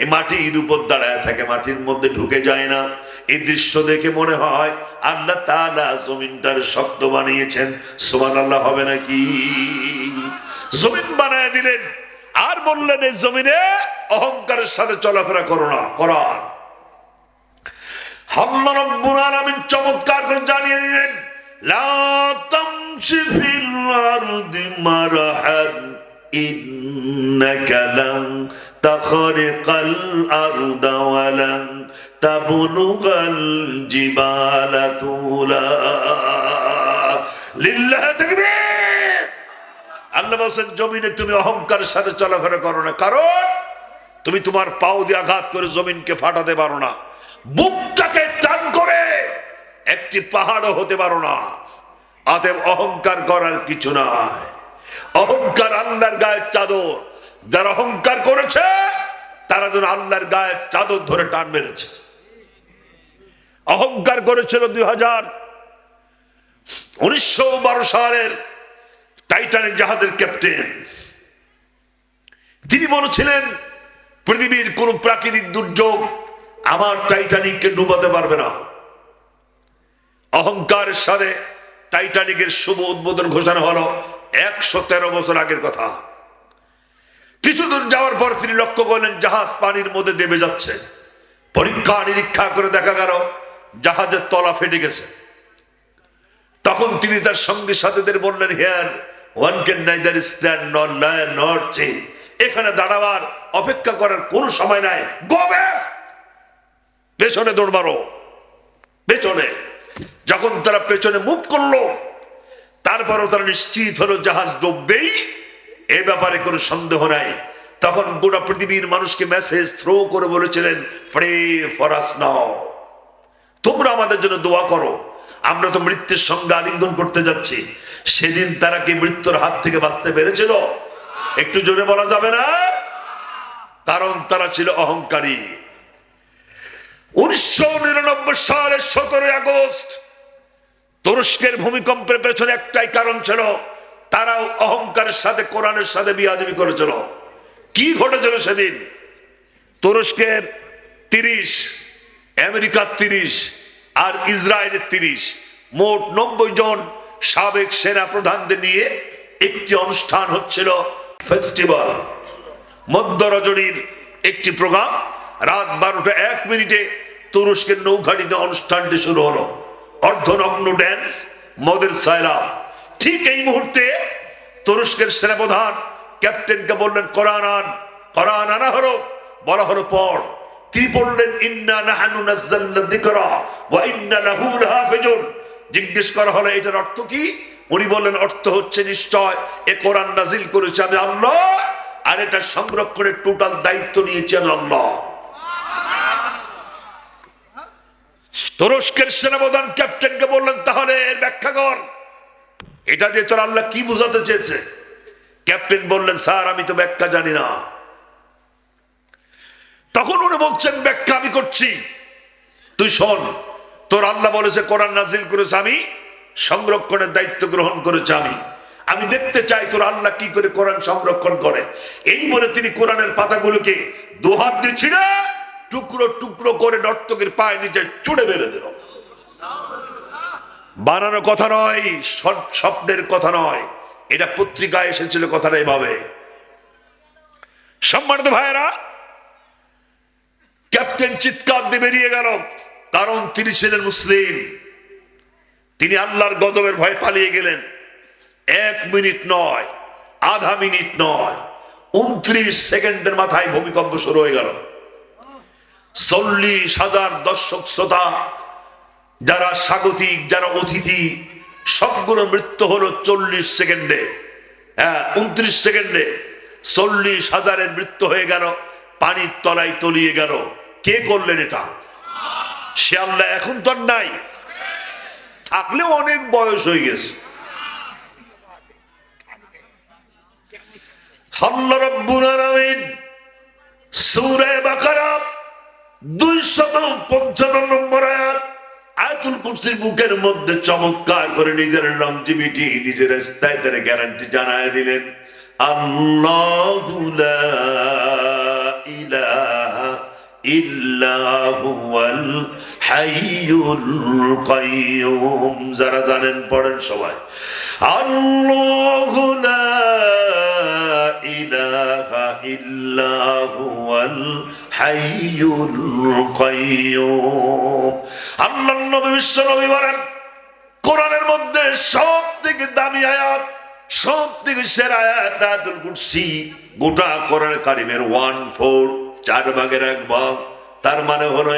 এই মাটির উপর দাঁড়ায় থাকে, মাটির মধ্যে ঢুকে যায় না। এই দৃশ্য দেখে মনে হয় আল্লাহ তাআলা জমিনটার শক্ত বানিয়েছেন। সুবহানাল্লাহ হবে নাকি? জমিন বানায় দিলেন আর বললেন এই জমিনে অহংকারের সাথে চলাফেরা করো না। কোরআন আল্লাহ রাব্বুল আলামিন চমৎকার করে জানিয়ে দিলেন, লা তামশি ফিল আরদি মারহান ইন্নাকা লান তাখরিকাল আরদা ওয়া লান তাবলুগাল জিবালা তুলা। লিল্লাহি তাকবীর। আল্লাহ বলেন জমিনে তুমি অহংকারের সাথে চলাফেরা করো না, কারণ তুমি তোমার পাও দিয়ে আঘাত করে জমিনকে ফাটাতে পারো না, বুকটাকে টান করে একটি পাহাড়ও হতে পারো না। অতএব অহংকার করার কিছু নাই। অহংকার আল্লাহর গায়ের চাদর। যারা অহংকার করেছে তারা যেন আল্লাহর গায়ের চাদর ধরে টান মেরেছে। অহংকার করেছিল 1912 সালের টাইটানিক জাহাজের ক্যাপ্টেন। তিনি বলেছিলেন পৃথিবীর কোন প্রাকৃতিক দুর্যোগ আমার টাইটানিককে ডুবাতে পারবে না। অহংকারের সাথে টাইটানিকের শুভ উদ্বোধন ঘোষণা হলো 113 বছর আগের কথা। কিছুদূর যাওয়ার পর তিনি লক্ষ্য করলেন জাহাজ পানির মধ্যে দেবে যাচ্ছে। পরীক্ষা নিরীক্ষা করে দেখা গেল জাহাজের তলা ফেটে গেছে। তখন তিনি তার সঙ্গী সাথীদের বললেন, here one can neither stand নর লাই নর চেঞ্জ। এখানে দাঁড়াবার অপেক্ষা করার কোনো সময় নাই, গো ব্যাক, পেছনে দৌড় মারো। পেছনে যখন তারা পেছনে মুভ করলো, তারপরও তারা নিশ্চিত হলো জাহাজ ডুববেই, এ ব্যাপারে কোনো সন্দেহ নাই। তখন গোটা পৃথিবীর মানুষকে মেসেজ থ্রো করে বলেছিলেন, প্রে ফর আস নাও, তোমরা আমাদের জন্য দোয়া করো, আমরা তো মৃত্যুর সঙ্গে আলিঙ্গন করতে যাচ্ছি। সেদিন তারা কি মৃত্যুর হাত থেকে বাঁচতে পেরেছিল? একটু জোরে বলা যাবে না? কারণ তারা ছিল অহংকারী। 1999 সালের 17 আগস্ট তুরস্কের ভূমিকম্পের পেছনে একটাই কারণ ছিল, তারাও অহংকারের সাথে কোরআনের সাথে বিয়াদবি করেছিল। কি ঘটেছিল সেদিন? তুরস্কের 30, আমেরিকার 30 আর ইসরায়েলের 30, মোট 90 জন সাবেক সেনা প্রধানদের নিয়ে একটি অনুষ্ঠান হচ্ছিল, ফেস্টিভ্যাল, মধ্য রজনীর একটি প্রোগ্রাম। রাত 12টা 1 মিনিটে তুরস্কের নৌঘাটিতে অনুষ্ঠানটি শুরু হলো। অর্ধনগ্ন ড্যান্স, মদের সায়রাম। ঠিক এই মুহূর্তে তুরস্কের সেনাপ্রধান ক্যাপ্টেনকে বললেন, কোরআন আন। কোরআন আনা হলো, বলা হলো পড়। তিনি পড়লেন, ইন্না নাহনু নাযালনা যিকরা ওয়া ইন্না লাহু লাহাফিজুন। জিজ্ঞেস করা হলো এটার অর্থ কি? উনি বললেন, অর্থ হচ্ছে নিশ্চয় এ কোরআন নাজিল করেছে আমি আল্লাহ, আর এটা সংরক্ষণের টোটাল দায়িত্ব নিয়েছি আমি আল্লাহ। তুরস্কের সেনাপ্রধান ক্যাপ্টেনকে বললেন, তাহলে এর ব্যাখ্যা কর, এটা দিয়ে তোর আল্লাহ কি বোঝাতে চেয়েছে? ক্যাপ্টেন বললেন, স্যার আমি তো ব্যাখ্যা জানি না। তখন উনি বলছেন, ব্যাখ্যা আমি করছি, তুই শোন। তোর আল্লাহ বলেছে কোরআন নাজিল করেছে আমি, সংরক্ষণের দায়িত্ব গ্রহণ করেছে আমি, আমি দেখতে চাই তোর আল্লাহ কি করে কোরআন সংরক্ষণ করে। এই বলে তিনি কোরআনের পাতাগুলোকে দুহাত দিয়ে ছিঁড়ে টুকরো টুকরো করে নর্তকীর পায়ে নিচে ছুঁড়ে মেরে দিল। বানানো কথা নয়, স্বপ্নের কথা নয়, এটা পত্রিকায় এসেছিল কথাটা এভাবে। সম্মানিত ভাইয়েরা, ক্যাপ্টেন চিৎকার দিয়ে বেরিয়ে গেল, কারণ তিনি ছিলেন মুসলিম। তিনি আল্লাহর গজবের ভয়ে পালিয়ে গেলেন। 1 মিনিট নয়, আধা মিনিট নয়, 29 সেকেন্ডের মাথায় ভূমিকম্প শুরু হয়ে গেল। 40,000 দর্শক শ্রোতা, যারা স্বাগতিক, যারা অতিথি, সবগুলো মৃত্যু হলো 40 সেকেন্ডে। 29 সেকেন্ডে 40,000-এর মৃত্যু হয়ে গেল, পানির তলায় তলিয়ে গেল। কে করলেন এটা? সে আল্লাহ এখন তো নাই, থাকলেও অনেক বয়স হয়ে গেছে। আল্লাহ রাব্বুল আলামিন সূরা বাকারা 255 নম্বর আয়াত, আয়াতুল কুরসির বুকের মধ্যে চমৎকার করে নিজের লংজিভিটি, নিজের স্থায়িত্বের গ্যারান্টি জানায় দিলেন। আল্লাহু লা ইলাহা ইল্লা হুয়াল হাইয়ুল কাইয়ুম। যারা জানেন পড়েন সবাই, আল্লাহু লা ইলাহা ইল্লা হুয়াল হাইয়ুল কাইয়ুম। আল্লাহর নবী বিশ্ব নবী বলেন, কোরআনের মধ্যে সবথেকে দামি আয়াত, সবথেকে সেরা আয়াত আয়াতুল কুরসি। গোটা কোরআন কারিমের 1/4, 4 ভাগের 1 ভাগ। তার মানে হলো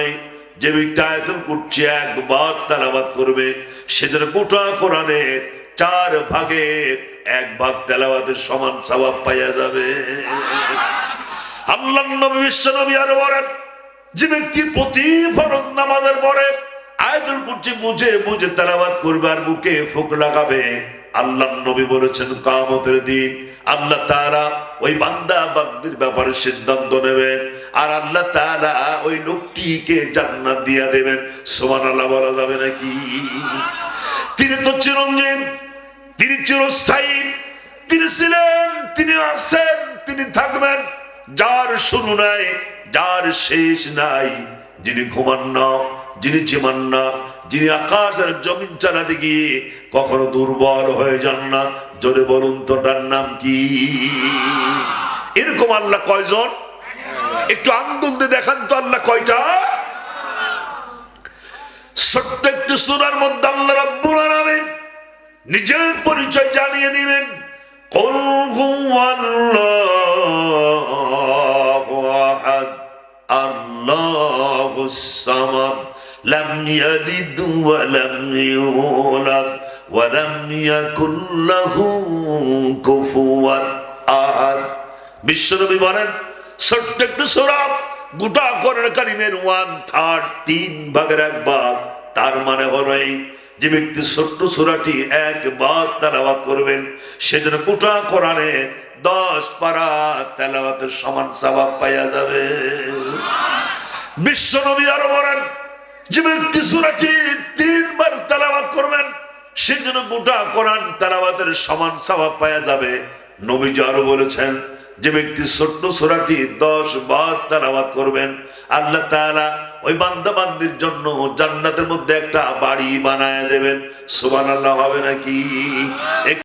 যে ব্যক্তি আয়াতুল কুরসি একবার তেলাওয়াত করবে, সেজন্য গোটা কোরআনের 4 ভাগের 1 ভাগ তেলাওয়াতের সমান সওয়াব পাওয়া যাবে। আল্লাহর নবী বিশ্ব নবী আরো বলেন, যে ব্যক্তি প্রতি ফরজ নামাজের পরে আয়াতুল কুরসি বুঝে বুঝে তেলাওয়াত করবে আর বুকে ফুঁক লাগাবে, আল্লাহর নবী বলেছেন কিয়ামতের দিন আল্লাহ তাআলা ওই বান্দা বান্দির ব্যাপারে সিদ্ধান্ত নেবেন, আর আল্লাহ তাআলা ওই লোকটিকে জান্নাত দিয়ে দেবেন। সুবহানাল্লাহ বলা যাবে নাকি? তিনি তো চিরঞ্জীব, তিনি চিরস্থায়ী, তিনি ছিলেন, তিনি আছেন, তিনি থাকবেন। যার শুরু নাই, যার শেষ নাই, যিনি ঘুমান না, যিনি চিমান না, যিনি আকাশ আর জমিন চালাতে গিয়ে কখনো দুর্বল হয়ে যান না। জোরে বলুন তো তার নাম কি? এরকম আল্লাহ কয়জন? একটু আঙ্গুল দিয়ে দেখান তো আল্লাহ কয়টা? ছোট্ট একটু সূরার মধ্যে আল্লাহ রাব্বুল আলামিন নিজের পরিচয় জানিয়ে দিলেন। কুল হুয়াল্লাহু আহাদ, আল্লাহুস সামাদ, লাম ইয়ালিদ ওয়া লাম ইউলাদ ওয়া লাম ইয়াকুল লাহু কুফুয়ান আহাদ। বিশ্বনবী বলেন, ছোট্ট একটু সূরা, গোটা কোরআন কারীমের 1/3, 3 ভাগের 1 ভাগ। তার মানে হলো এই, যে ব্যক্তি ছোট্ট সূরাটি একবার তেলাওয়াত করবেন, সেজন্য গোটা কোরআনে 10 পারা তেলাওয়াতের সমান সওয়াব পাওয়া যাবে। বিশ্বনবী আরো বলেন, যে ব্যক্তি সূরাটি 3 বার তেলাওয়াত করবেন, সেজন্য গোটা কোরআন তেলাওয়াতের সমান সওয়াব পাওয়া যাবে। নবীজি আরো বলেছেন, যে ব্যক্তি ছোট্ট সূরাটি 10 বার তেলাওয়াত করবেন, আল্লাহ তাআলা ওই বান্দা বান্দির জন্য জান্নাতের মধ্যে একটা বাড়ি বানায় দেবেন। সুবহানাল্লাহ হবে নাকি?